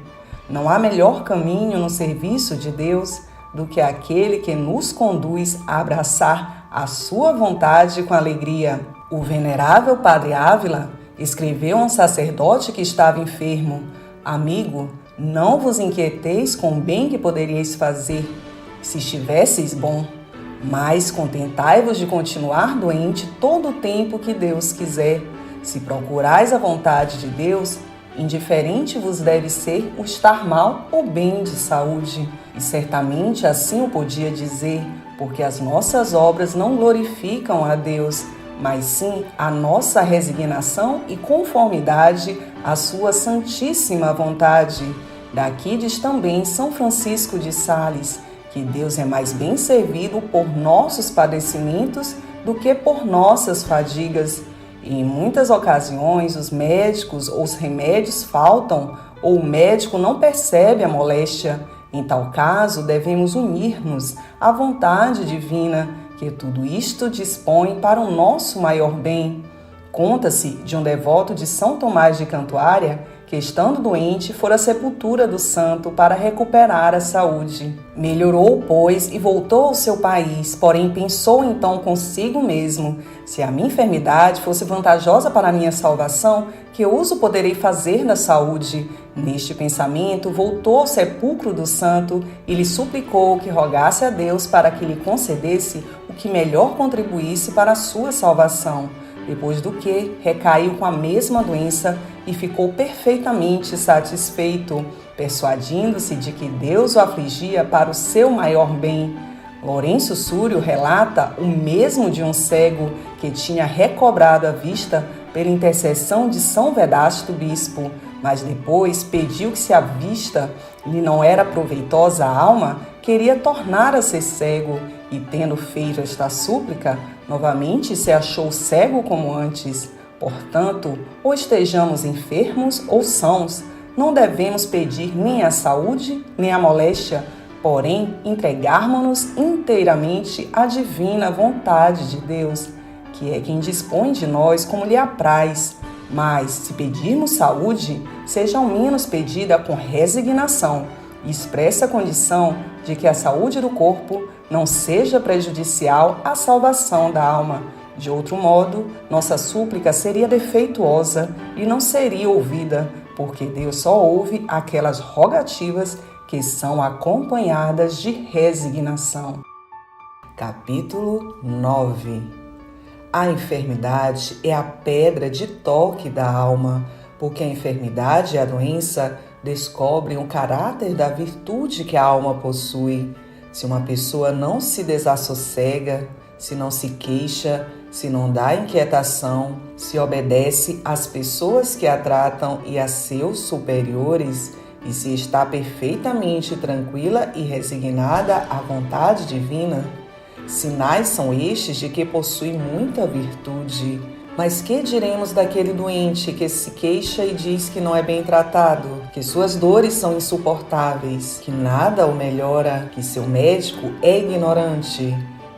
Não há melhor caminho no serviço de Deus do que aquele que nos conduz a abraçar a sua vontade com alegria. O venerável Padre Ávila escreveu a um sacerdote que estava enfermo: Amigo, não vos inquieteis com o bem que poderíeis fazer, se estivesseis bom, mas contentai-vos de continuar doente todo o tempo que Deus quiser. Se procurais a vontade de Deus, indiferente vos deve ser o estar mal ou bem de saúde. E certamente assim o podia dizer, porque as nossas obras não glorificam a Deus, mas sim a nossa resignação e conformidade à sua santíssima vontade. Daqui diz também São Francisco de Sales, que Deus é mais bem servido por nossos padecimentos do que por nossas fadigas. E em muitas ocasiões os médicos ou os remédios faltam ou o médico não percebe a moléstia. Em tal caso, devemos unir-nos à vontade divina, que tudo isto dispõe para o nosso maior bem. Conta-se de um devoto de São Tomás de Cantuária que, estando doente, fora à sepultura do santo para recuperar a saúde. Melhorou, pois, e voltou ao seu país, porém pensou então consigo mesmo: se a minha enfermidade fosse vantajosa para a minha salvação, que uso poderei fazer da saúde? Neste pensamento, voltou ao sepulcro do santo e lhe suplicou que rogasse a Deus para que lhe concedesse o que melhor contribuísse para a sua salvação. Depois do que, recaiu com a mesma doença e ficou perfeitamente satisfeito, persuadindo-se de que Deus o afligia para o seu maior bem. Lourenço Súrio relata o mesmo de um cego que tinha recobrado a vista pela intercessão de São Vedasto bispo, mas depois pediu que, se a vista lhe não era proveitosa à alma, queria tornar a ser cego, E tendo feito esta súplica, novamente se achou cego como antes. Portanto, ou estejamos enfermos ou sãos, não devemos pedir nem a saúde, nem a moléstia, porém entregarmos-nos inteiramente à divina vontade de Deus, que é quem dispõe de nós como lhe apraz. Mas, se pedirmos saúde, seja ao menos pedida com resignação, e expressa a condição de que a saúde do corpo não seja prejudicial à salvação da alma. De outro modo, nossa súplica seria defeituosa e não seria ouvida, porque Deus só ouve aquelas rogativas que são acompanhadas de resignação. Capítulo 9. A enfermidade é a pedra de toque da alma, porque a enfermidade e a doença descobrem o caráter da virtude que a alma possui. Se uma pessoa não se desassossega, se não se queixa, se não dá inquietação, se obedece às pessoas que a tratam e a seus superiores, e se está perfeitamente tranquila e resignada à vontade divina, sinais são estes de que possui muita virtude. Mas que diremos daquele doente que se queixa e diz que não é bem tratado, que suas dores são insuportáveis, que nada o melhora, que seu médico é ignorante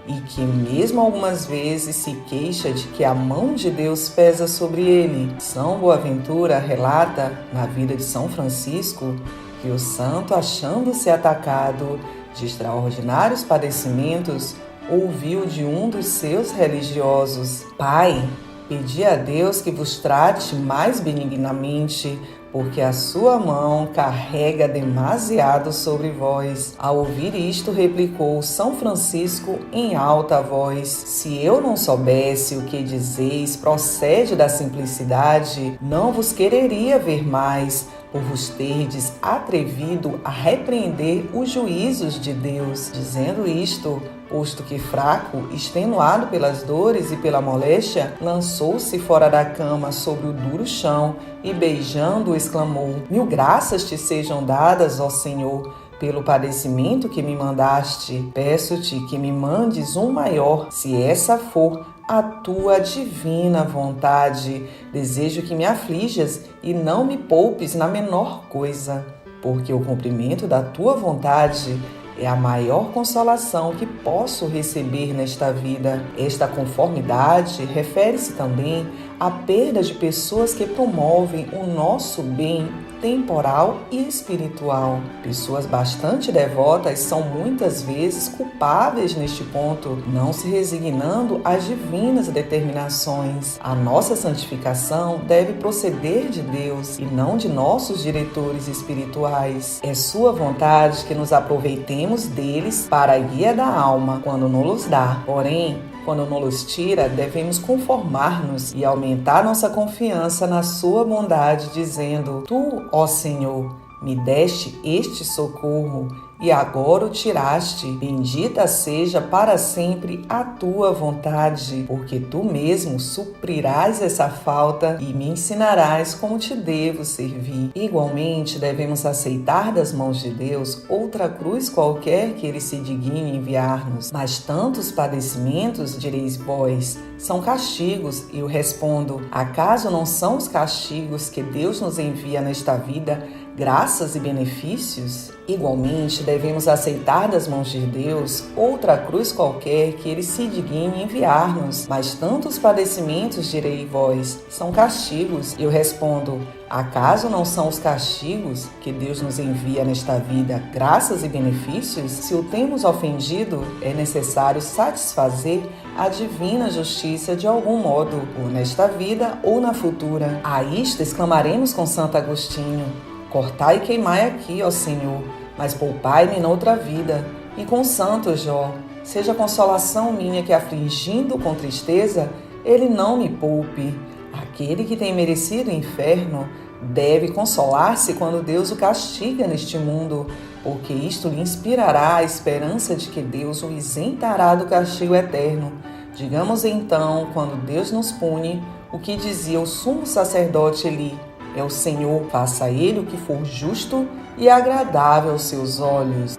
e que mesmo algumas vezes se queixa de que a mão de Deus pesa sobre ele? São Boaventura relata, na vida de São Francisco, que o santo, achando-se atacado de extraordinários padecimentos, ouviu de um dos seus religiosos: Pai, pedi a Deus que vos trate mais benignamente, porque a sua mão carrega demasiado sobre vós. Ao ouvir isto, replicou São Francisco em alta voz: Se eu não soubesse o que dizeis procede da simplicidade, não vos quereria ver mais, por vos terdes atrevido a repreender os juízos de Deus. Dizendo isto, posto que fraco, extenuado pelas dores e pela moléstia, lançou-se fora da cama sobre o duro chão e, beijando-o, exclamou: Mil graças te sejam dadas, ó Senhor, pelo padecimento que me mandaste. Peço-te que me mandes um maior, se essa for a tua divina vontade. Desejo que me aflijas e não me poupes na menor coisa, porque o cumprimento da tua vontade é a maior consolação que posso receber nesta vida. Esta conformidade refere-se também à perda de pessoas que promovem o nosso bem temporal e espiritual. Pessoas bastante devotas são muitas vezes culpáveis neste ponto, não se resignando às divinas determinações. A nossa santificação deve proceder de Deus e não de nossos diretores espirituais. É sua vontade que nos aproveitemos deles para a guia da alma, quando nos dá. Porém, quando nos tira, devemos conformar-nos e aumentar nossa confiança na sua bondade, dizendo: Tu, ó Senhor, me deste este socorro e agora o tiraste. Bendita seja para sempre a tua vontade, porque tu mesmo suprirás essa falta e me ensinarás como te devo servir. Igualmente, devemos aceitar das mãos de Deus outra cruz qualquer que ele se digne enviar-nos. Mas tantos padecimentos, direis vós, são castigos, e eu respondo: acaso não são os castigos que Deus nos envia nesta vida graças e benefícios? Igualmente, devemos aceitar das mãos de Deus outra cruz qualquer que ele se digne enviar-nos. Mas tantos padecimentos, direi vós, são castigos. Eu respondo: acaso não são os castigos que Deus nos envia nesta vida graças e benefícios? Se o temos ofendido, é necessário satisfazer a divina justiça de algum modo, ou nesta vida ou na futura. A isto exclamaremos com Santo Agostinho: cortai e queimai aqui, ó Senhor, mas poupai-me noutra vida. E com Santo Jó: seja consolação minha que, afligindo com tristeza, ele não me poupe. Aquele que tem merecido o inferno deve consolar-se quando Deus o castiga neste mundo, porque isto lhe inspirará a esperança de que Deus o isentará do castigo eterno. Digamos então, quando Deus nos pune, o que dizia o sumo sacerdote Eli: é o Senhor, faça a ele o que for justo e agradável aos seus olhos.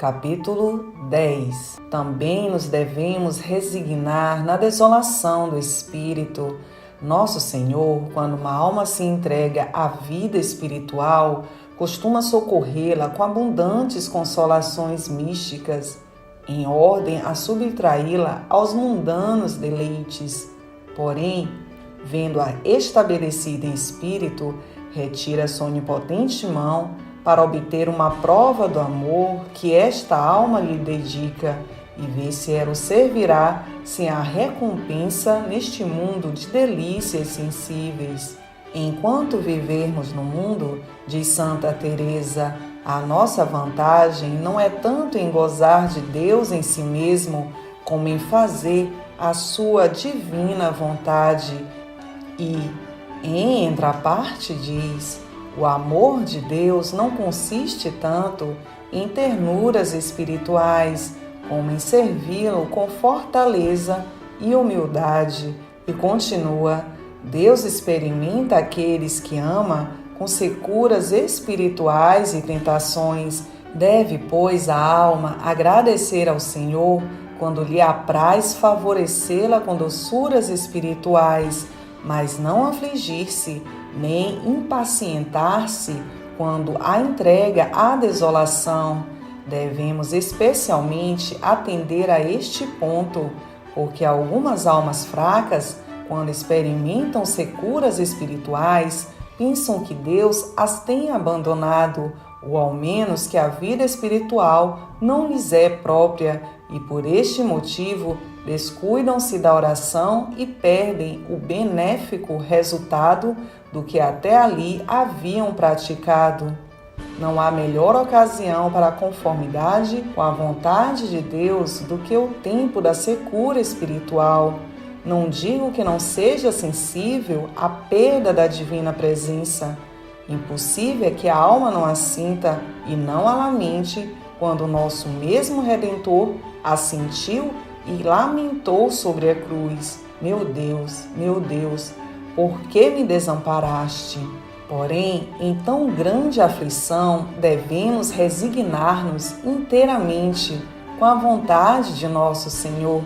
Capítulo 10. Também nos devemos resignar na desolação do espírito. Nosso Senhor, quando uma alma se entrega à vida espiritual, costuma socorrê-la com abundantes consolações místicas, em ordem a subtraí-la aos mundanos deleites. Porém, vendo-a estabelecida em espírito, retira sua onipotente mão para obter uma prova do amor que esta alma lhe dedica e ver se ela o servirá sem a recompensa neste mundo de delícias sensíveis. Enquanto vivermos no mundo, diz Santa Teresa, a nossa vantagem não é tanto em gozar de Deus em si mesmo, como em fazer a sua divina vontade. E, em outra parte, diz: o amor de Deus não consiste tanto em ternuras espirituais, como em servi-lo com fortaleza e humildade. E continua: Deus experimenta aqueles que ama com securas espirituais e tentações. Deve, pois, a alma agradecer ao Senhor quando lhe apraz favorecê-la com doçuras espirituais, mas não afligir-se, nem impacientar-se quando a entrega à desolação. Devemos especialmente atender a este ponto, porque algumas almas fracas, quando experimentam securas espirituais, pensam que Deus as tem abandonado, ou ao menos que a vida espiritual não lhes é própria, e por este motivo descuidam-se da oração e perdem o benéfico resultado do que até ali haviam praticado. Não há melhor ocasião para a conformidade com a vontade de Deus do que o tempo da secura espiritual. Não digo que não seja sensível à perda da divina presença. Impossível é que a alma não a sinta e não a lamente quando o nosso mesmo Redentor a sentiu e lamentou sobre a cruz: meu Deus, por que me desamparaste? Porém, em tão grande aflição, devemos resignar-nos inteiramente com a vontade de nosso Senhor.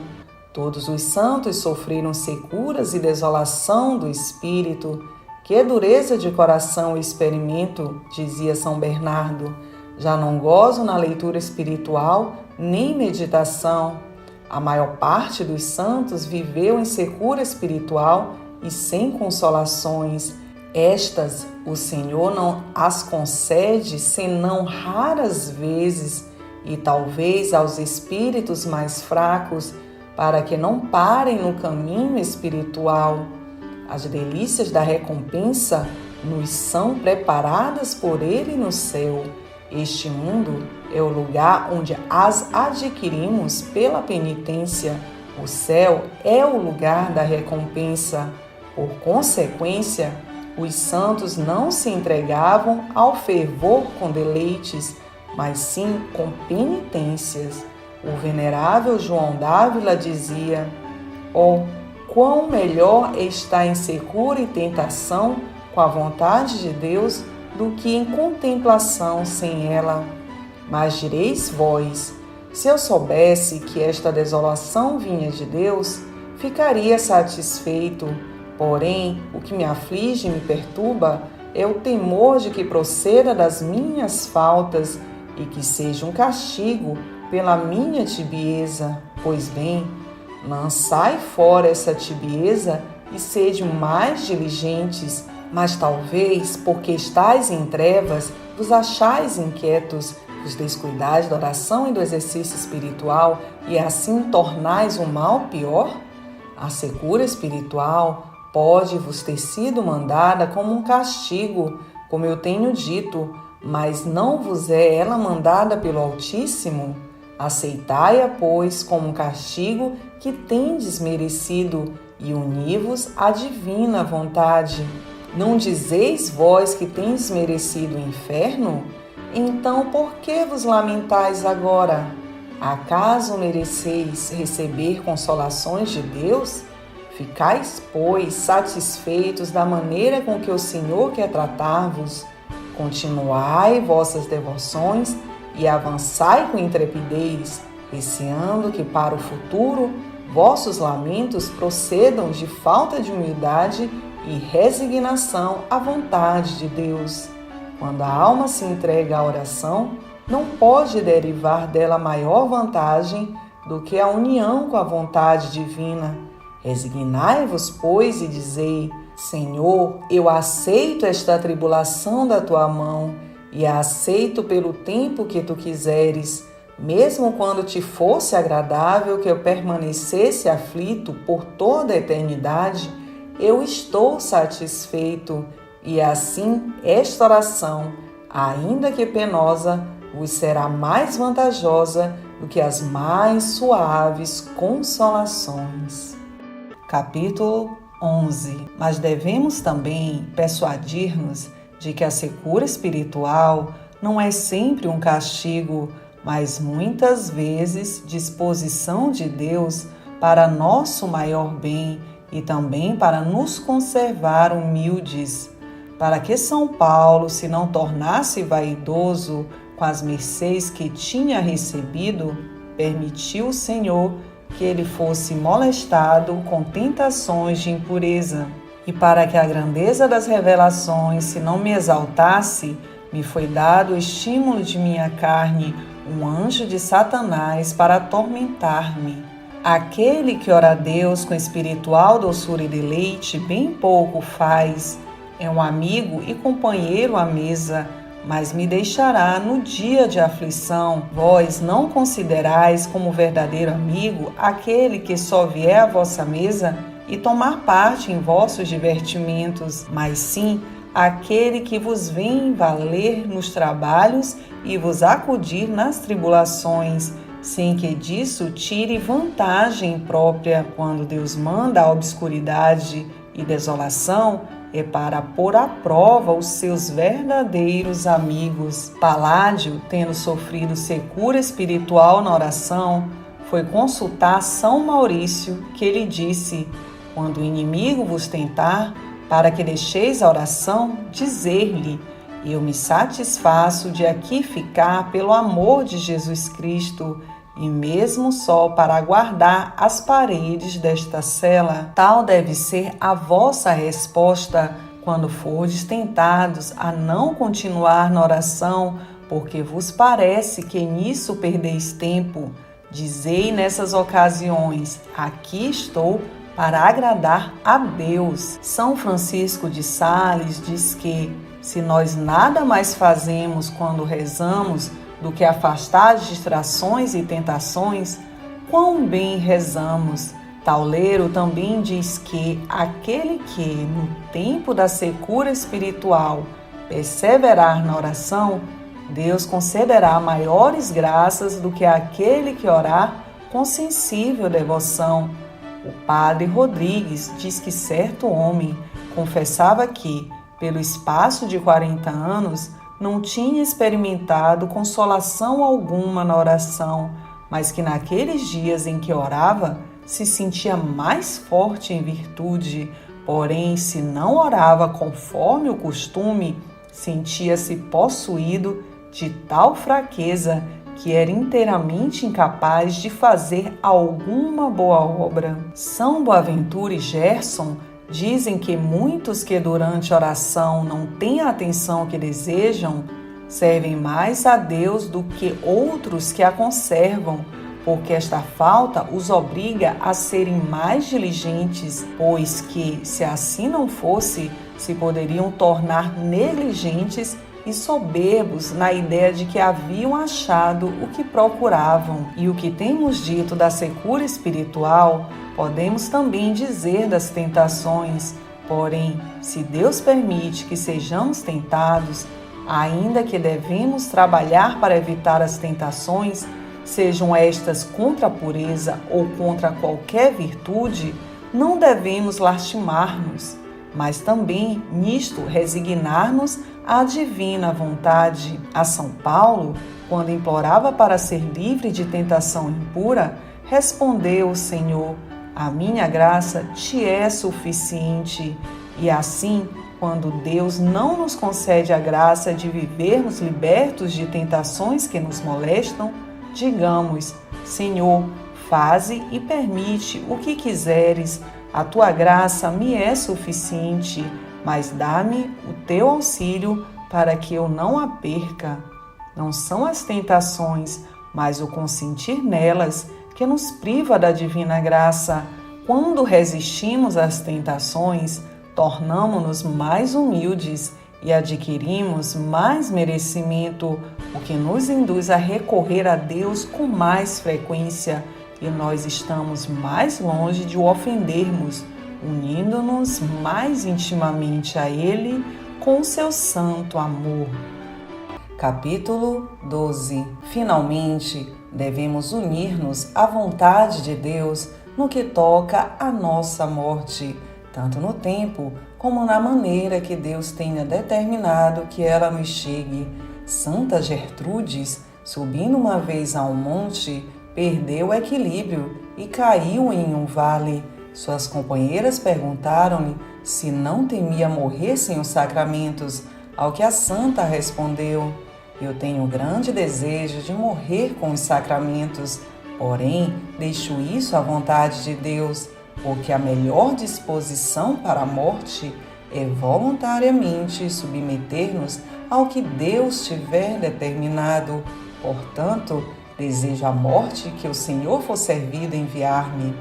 Todos os santos sofreram securas e desolação do espírito. Que dureza de coração experimento, dizia São Bernardo. Já não gozo na leitura espiritual nem meditação. A maior parte dos santos viveu em secura espiritual e sem consolações. Estas o Senhor não as concede senão raras vezes, e talvez aos espíritos mais fracos, para que não parem no caminho espiritual. As delícias da recompensa nos são preparadas por Ele no céu. Este mundo é o lugar onde as adquirimos pela penitência. O céu é o lugar da recompensa. Por consequência, os santos não se entregavam ao fervor com deleites, mas sim com penitências. O venerável João d'Ávila dizia: oh, quão melhor está em secura e tentação com a vontade de Deus do que em contemplação sem ela. Mas direis vós: se eu soubesse que esta desolação vinha de Deus, ficaria satisfeito. Porém, o que me aflige e me perturba é o temor de que proceda das minhas faltas e que seja um castigo pela minha tibieza. Pois bem, lançai fora essa tibieza e sede mais diligentes, mas talvez, porque estais em trevas, vos achais inquietos, vos descuidais da oração e do exercício espiritual e assim tornais o mal pior? A secura espiritual pode vos ter sido mandada como um castigo, como eu tenho dito, mas não vos é ela mandada pelo Altíssimo? Aceitai-a, pois, como um castigo que tendes merecido e uni-vos à divina vontade. Não dizeis vós que tendes merecido o inferno? Então por que vos lamentais agora? Acaso mereceis receber consolações de Deus? Ficais, pois, satisfeitos da maneira com que o Senhor quer tratar-vos. Continuai vossas devoções e avançai com intrepidez, receando que para o futuro vossos lamentos procedam de falta de humildade e resignação à vontade de Deus. Quando a alma se entrega à oração, não pode derivar dela maior vantagem do que a união com a vontade divina. Resignai-vos, pois, e dizei: Senhor, eu aceito esta tribulação da tua mão e a aceito pelo tempo que tu quiseres, mesmo quando te fosse agradável que eu permanecesse aflito por toda a eternidade, eu estou satisfeito. E assim esta oração, ainda que penosa, vos será mais vantajosa do que as mais suaves consolações. Capítulo 11. Mas devemos também persuadir-nos de que a secura espiritual não é sempre um castigo, mas muitas vezes disposição de Deus para nosso maior bem e também para nos conservar humildes. Para que São Paulo se não tornasse vaidoso com as mercês que tinha recebido, permitiu o Senhor que ele fosse molestado com tentações de impureza. E para que a grandeza das revelações se não me exaltasse, me foi dado o estímulo de minha carne, um anjo de Satanás para atormentar-me. Aquele que ora a Deus com espiritual doçura e deleite, bem pouco faz. É um amigo e companheiro à mesa, mas me deixará no dia de aflição. Vós não considerais como verdadeiro amigo aquele que só vier à vossa mesa e tomar parte em vossos divertimentos, mas sim aquele que vos vem valer nos trabalhos e vos acudir nas tribulações, sem que disso tire vantagem própria. Quando Deus manda a obscuridade e desolação, é para pôr à prova os seus verdadeiros amigos. Paládio, tendo sofrido secura espiritual na oração, foi consultar São Maurício, que lhe disse: quando o inimigo vos tentar, para que deixeis a oração, dizer-lhe: eu me satisfaço de aqui ficar pelo amor de Jesus Cristo, e mesmo só para aguardar as paredes desta cela. Tal deve ser a vossa resposta quando fordes tentados a não continuar na oração, porque vos parece que nisso perdeis tempo. Dizei nessas ocasiões: aqui estou para agradar a Deus. São Francisco de Sales diz que, se nós nada mais fazemos quando rezamos do que afastar as distrações e tentações, quão bem rezamos. Tauleiro também diz que aquele que, no tempo da secura espiritual, perseverar na oração, Deus concederá maiores graças do que aquele que orar com sensível devoção. O padre Rodrigues diz que certo homem confessava que, pelo espaço de 40 anos, não tinha experimentado consolação alguma na oração, mas que naqueles dias em que orava, se sentia mais forte em virtude. Porém, se não orava conforme o costume, sentia-se possuído de tal fraqueza que era inteiramente incapaz de fazer alguma boa obra. São Boaventura e Gerson dizem que muitos que durante a oração não têm a atenção que desejam, servem mais a Deus do que outros que a conservam, porque esta falta os obriga a serem mais diligentes, pois que, se assim não fosse, se poderiam tornar negligentes e soberbos na ideia de que haviam achado o que procuravam. E o que temos dito da secura espiritual, podemos também dizer das tentações. Porém, se Deus permite que sejamos tentados, ainda que devemos trabalhar para evitar as tentações, sejam estas contra a pureza ou contra qualquer virtude, não devemos lastimar-nos, mas também nisto resignar-nos à divina vontade. A São Paulo, quando implorava para ser livre de tentação impura, respondeu o Senhor: a minha graça te é suficiente. E assim, quando Deus não nos concede a graça de vivermos libertos de tentações que nos molestam, digamos: Senhor, faze e permite o que quiseres, a tua graça me é suficiente, mas dá-me o teu auxílio para que eu não a perca. Não são as tentações, mas o consentir nelas que nos priva da divina graça. Quando resistimos às tentações, tornamo-nos mais humildes e adquirimos mais merecimento, o que nos induz a recorrer a Deus com mais frequência, e nós estamos mais longe de o ofendermos, unindo-nos mais intimamente a Ele com seu santo amor. Capítulo 12. Finalmente, devemos unir-nos à vontade de Deus no que toca à nossa morte, tanto no tempo como na maneira que Deus tenha determinado que ela nos chegue. Santa Gertrudes, subindo uma vez a um monte, perdeu o equilíbrio e caiu em um vale. Suas companheiras perguntaram-lhe se não temia morrer sem os sacramentos, ao que a santa respondeu: eu tenho grande desejo de morrer com os sacramentos, porém deixo isso à vontade de Deus, porque a melhor disposição para a morte é voluntariamente submeter-nos ao que Deus tiver determinado. Portanto, desejo a morte que o Senhor for servido enviar-me.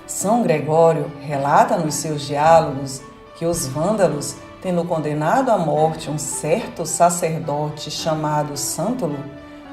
São Gregório relata nos seus diálogos que os vândalos, tendo condenado à morte um certo sacerdote chamado Sântulo,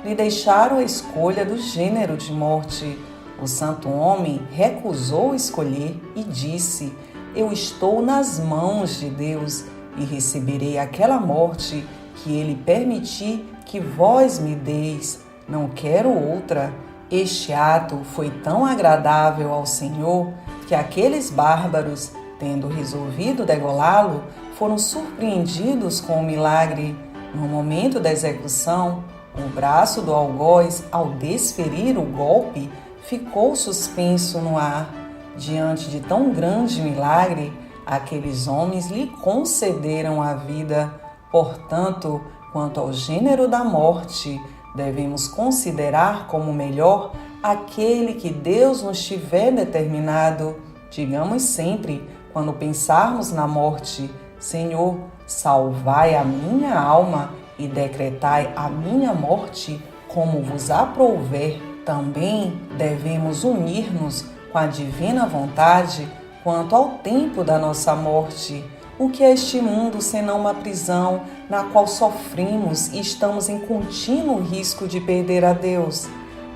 lhe deixaram a escolha do gênero de morte. O santo homem recusou escolher e disse: eu estou nas mãos de Deus e receberei aquela morte que ele permitir que vós me deis. Não quero outra. Este ato foi tão agradável ao Senhor que aqueles bárbaros, tendo resolvido degolá-lo, foram surpreendidos com o milagre. No momento da execução, o braço do algoz, ao desferir o golpe, ficou suspenso no ar. Diante de tão grande milagre, aqueles homens lhe concederam a vida. Portanto, quanto ao gênero da morte, devemos considerar como melhor aquele que Deus nos tiver determinado. Digamos sempre, quando pensarmos na morte: Senhor, salvai a minha alma e decretai a minha morte como vos aprouver. Também devemos unir-nos com a divina vontade quanto ao tempo da nossa morte. O que é este mundo senão uma prisão na qual sofremos e estamos em contínuo risco de perder a Deus?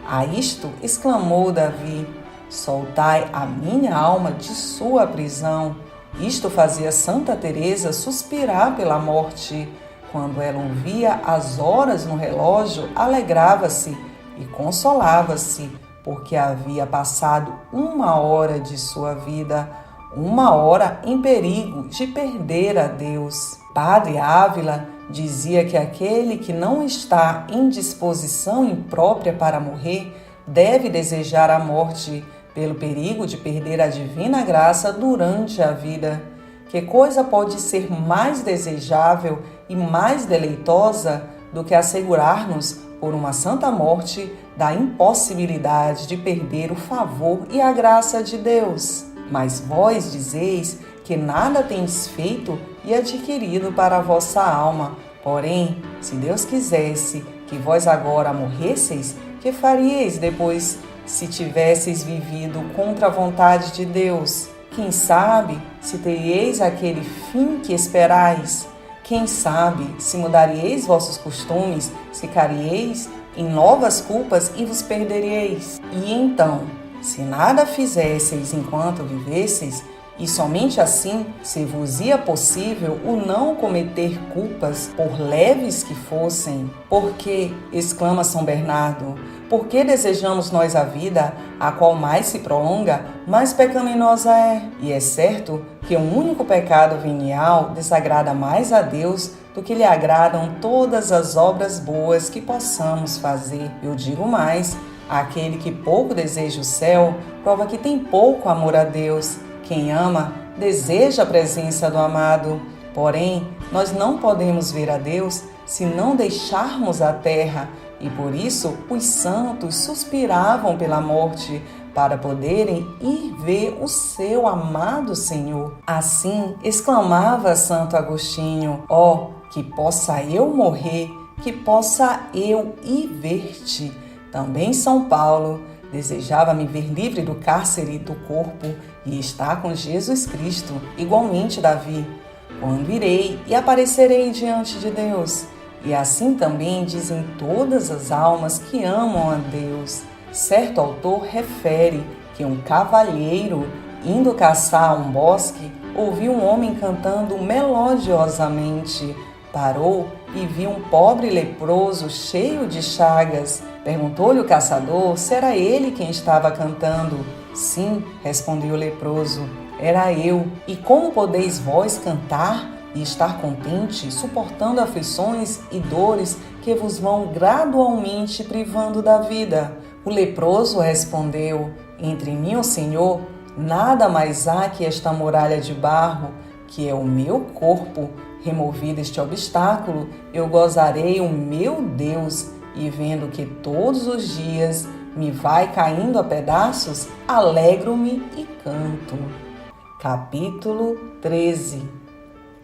A isto exclamou Davi: soltai a minha alma de sua prisão. Isto fazia Santa Teresa suspirar pela morte. Quando ela ouvia as horas no relógio, alegrava-se e consolava-se, porque havia passado 1 hora de sua vida, 1 hora em perigo de perder a Deus. Padre Ávila dizia que aquele que não está em disposição imprópria para morrer deve desejar a morte, pelo perigo de perder a divina graça durante a vida. Que coisa pode ser mais desejável e mais deleitosa do que assegurar-nos, por uma santa morte, da impossibilidade de perder o favor e a graça de Deus? Mas vós dizeis que nada tendes feito e adquirido para a vossa alma. Porém, se Deus quisesse que vós agora morresseis, que faríeis depois, se tivesseis vivido contra a vontade de Deus? Quem sabe se teríeis aquele fim que esperais? Quem sabe se mudaríeis vossos costumes, se caríeis em novas culpas e vos perderíeis? E então, se nada fizesseis enquanto vivesseis, e somente assim se vos ia possível o não cometer culpas, por leves que fossem. Porque, exclama São Bernardo, porque desejamos nós a vida, a qual mais se prolonga, mais pecaminosa é? E é certo que um único pecado venial desagrada mais a Deus do que lhe agradam todas as obras boas que possamos fazer. Eu digo mais, aquele que pouco deseja o céu, prova que tem pouco amor a Deus. Quem ama, deseja a presença do amado. Porém, nós não podemos ver a Deus se não deixarmos a terra, e por isso os santos suspiravam pela morte para poderem ir ver o seu amado Senhor. Assim, exclamava Santo Agostinho: ó, que possa eu morrer, que possa eu ir ver-te. Também São Paulo desejava me ver livre do cárcere do corpo e estar com Jesus Cristo. Igualmente Davi: quando irei e aparecerei diante de Deus. E assim também dizem todas as almas que amam a Deus. Certo autor refere que um cavalheiro, indo caçar um bosque, ouviu um homem cantando melodiosamente. Parou e viu um pobre leproso cheio de chagas. Perguntou-lhe o caçador se era ele quem estava cantando. Sim, respondeu o leproso, era eu. E como podeis vós cantar e estar contente, suportando aflições e dores que vos vão gradualmente privando da vida? O leproso respondeu: entre mim e o Senhor, nada mais há que esta muralha de barro, que é o meu corpo. Removido este obstáculo, eu gozarei o meu Deus, e vendo que todos os dias me vai caindo a pedaços, alegro-me e canto. Capítulo 13.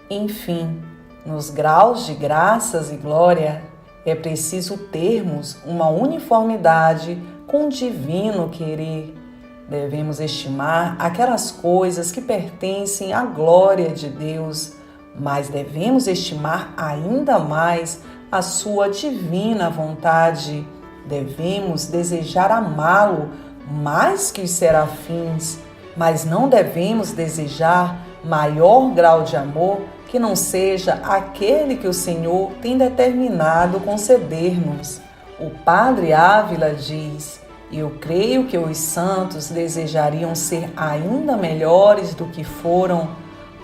Enfim, nos graus de graças e glória, é preciso termos uma uniformidade com o divino querer. Devemos estimar aquelas coisas que pertencem à glória de Deus, mas devemos estimar ainda mais a sua divina vontade. Devemos desejar amá-lo mais que os serafins, mas não devemos desejar maior grau de amor que não seja aquele que o Senhor tem determinado conceder-nos. O Padre Ávila diz: eu creio que os santos desejariam ser ainda melhores do que foram,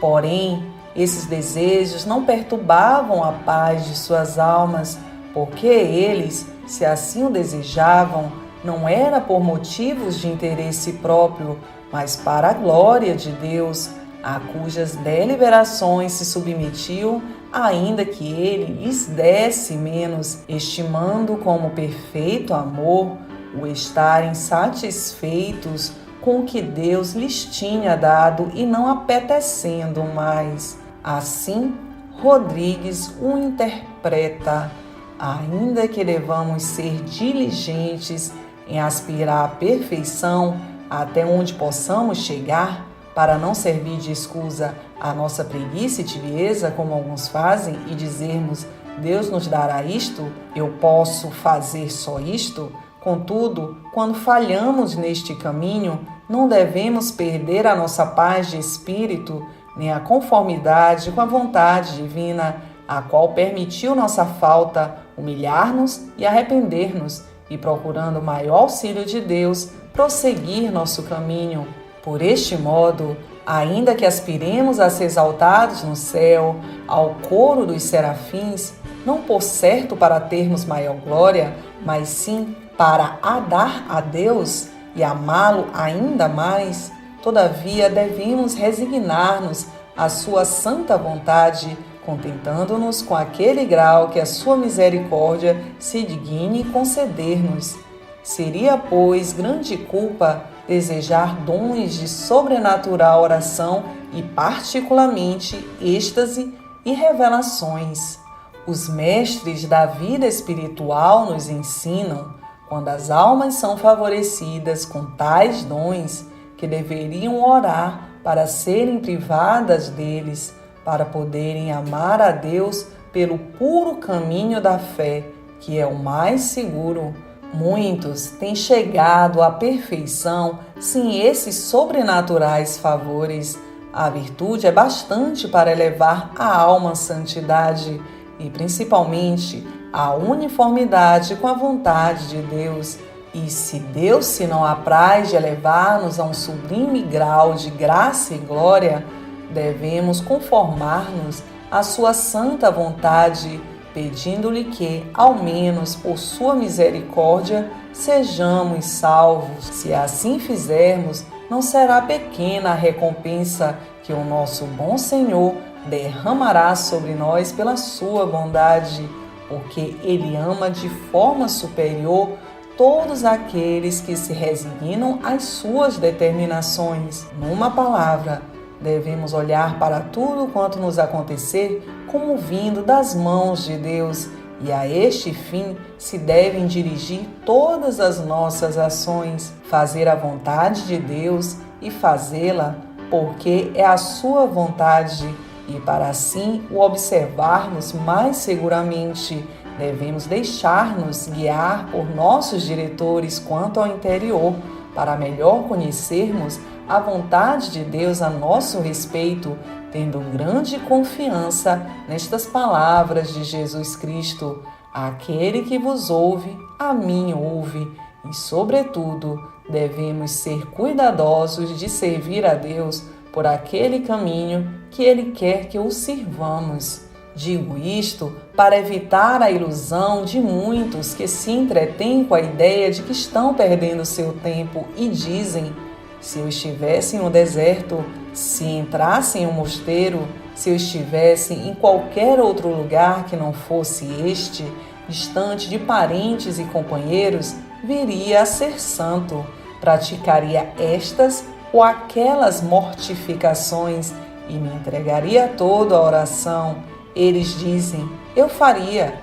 porém, esses desejos não perturbavam a paz de suas almas, porque eles, se assim o desejavam, não era por motivos de interesse próprio, mas para a glória de Deus, a cujas deliberações se submetiam, ainda que ele lhes desse menos, estimando como perfeito amor o estarem satisfeitos com o que Deus lhes tinha dado e não apetecendo mais. Assim, Rodrigues o interpreta: ainda que devamos ser diligentes em aspirar à perfeição até onde possamos chegar, para não servir de escusa à nossa preguiça e tibieza, como alguns fazem, e dizermos: Deus nos dará isto, eu posso fazer só isto. Contudo, quando falhamos neste caminho, não devemos perder a nossa paz de espírito, nem a conformidade com a vontade divina, a qual permitiu nossa falta, humilhar-nos e arrepender-nos, e procurando o maior auxílio de Deus, prosseguir nosso caminho. Por este modo, ainda que aspiremos a ser exaltados no céu, ao coro dos serafins, não por certo para termos maior glória, mas sim para dar a Deus e amá-lo ainda mais, todavia devemos resignar-nos à sua santa vontade, contentando-nos com aquele grau que a sua misericórdia se digne conceder-nos. Seria, pois, grande culpa desejar dons de sobrenatural oração e, particularmente, êxtase e revelações. Os mestres da vida espiritual nos ensinam, quando as almas são favorecidas com tais dons, que deveriam orar para serem privadas deles, para poderem amar a Deus pelo puro caminho da fé, que é o mais seguro. Muitos têm chegado à perfeição sem esses sobrenaturais favores. A virtude é bastante para elevar a alma à santidade e, principalmente, à uniformidade com a vontade de Deus. E se Deus se não apraz de elevar-nos a um sublime grau de graça e glória, devemos conformar-nos à sua santa vontade, pedindo-lhe que, ao menos por sua misericórdia, sejamos salvos. Se assim fizermos, não será pequena a recompensa que o nosso bom Senhor derramará sobre nós pela sua bondade, porque Ele ama de forma superior todos aqueles que se resignam às suas determinações. Numa palavra, devemos olhar para tudo quanto nos acontecer como vindo das mãos de Deus, e a este fim se devem dirigir todas as nossas ações, fazer a vontade de Deus e fazê-la porque é a sua vontade, e para assim o observarmos mais seguramente, devemos deixar-nos guiar por nossos diretores quanto ao interior, para melhor conhecermos a vontade de Deus a nosso respeito, tendo grande confiança nestas palavras de Jesus Cristo: aquele que vos ouve, a mim ouve. E, sobretudo, devemos ser cuidadosos de servir a Deus por aquele caminho que Ele quer que o sirvamos. Digo isto para evitar a ilusão de muitos que se entretêm com a ideia de que estão perdendo seu tempo e dizem: se eu estivesse no deserto, se entrasse em um mosteiro, se eu estivesse em qualquer outro lugar que não fosse este, distante de parentes e companheiros, viria a ser santo, praticaria estas ou aquelas mortificações e me entregaria todo à oração. Eles dizem: eu faria,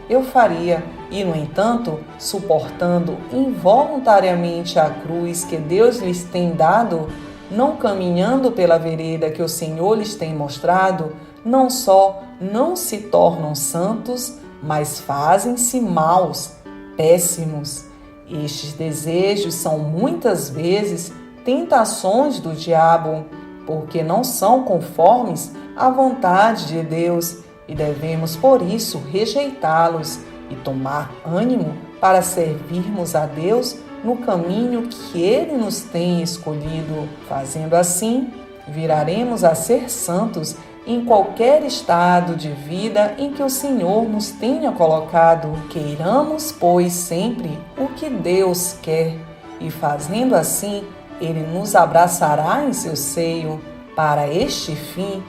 e no entanto, suportando involuntariamente a cruz que Deus lhes tem dado, não caminhando pela vereda que o Senhor lhes tem mostrado, não só não se tornam santos, mas fazem-se maus, péssimos. Estes desejos são muitas vezes tentações do diabo, porque não são conformes à vontade de Deus, e devemos por isso rejeitá-los e tomar ânimo para servirmos a Deus no caminho que Ele nos tem escolhido. Fazendo assim, viraremos a ser santos em qualquer estado de vida em que o Senhor nos tenha colocado. Queiramos, pois, sempre o que Deus quer, e fazendo assim, Ele nos abraçará em seu seio. Para este fim,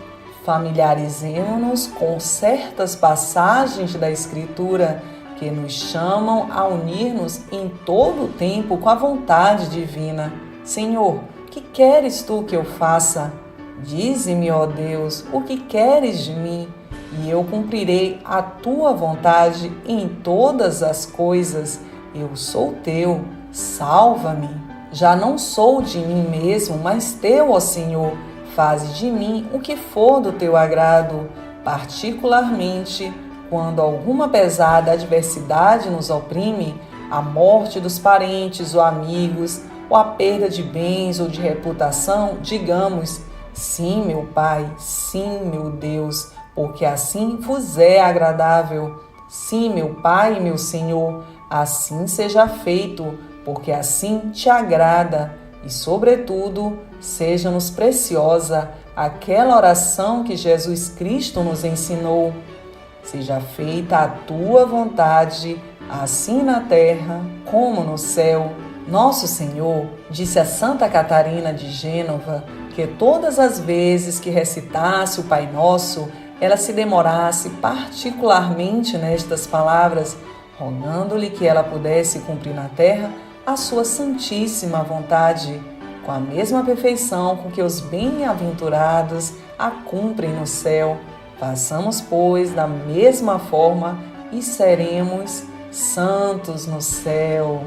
familiarizemo-nos com certas passagens da Escritura que nos chamam a unir-nos em todo o tempo com a vontade divina. Senhor, que queres tu que eu faça? Dize-me, ó Deus, o que queres de mim, e eu cumprirei a tua vontade em todas as coisas. Eu sou teu, salva-me. Já não sou de mim mesmo, mas teu, ó Senhor. Faze de mim o que for do teu agrado, particularmente quando alguma pesada adversidade nos oprime, a morte dos parentes ou amigos, ou a perda de bens ou de reputação, digamos: sim, meu Pai, sim, meu Deus, porque assim vos é agradável. Sim, meu Pai e meu Senhor, assim seja feito, porque assim te agrada. E, sobretudo, seja-nos preciosa aquela oração que Jesus Cristo nos ensinou: seja feita a tua vontade, assim na terra como no céu. Nosso Senhor disse a Santa Catarina de Gênova que todas as vezes que recitasse o Pai Nosso, ela se demorasse particularmente nestas palavras, rogando-lhe que ela pudesse cumprir na terra a sua santíssima vontade, com a mesma perfeição com que os bem-aventurados a cumprem no céu. Façamos, pois, da mesma forma e seremos santos no céu.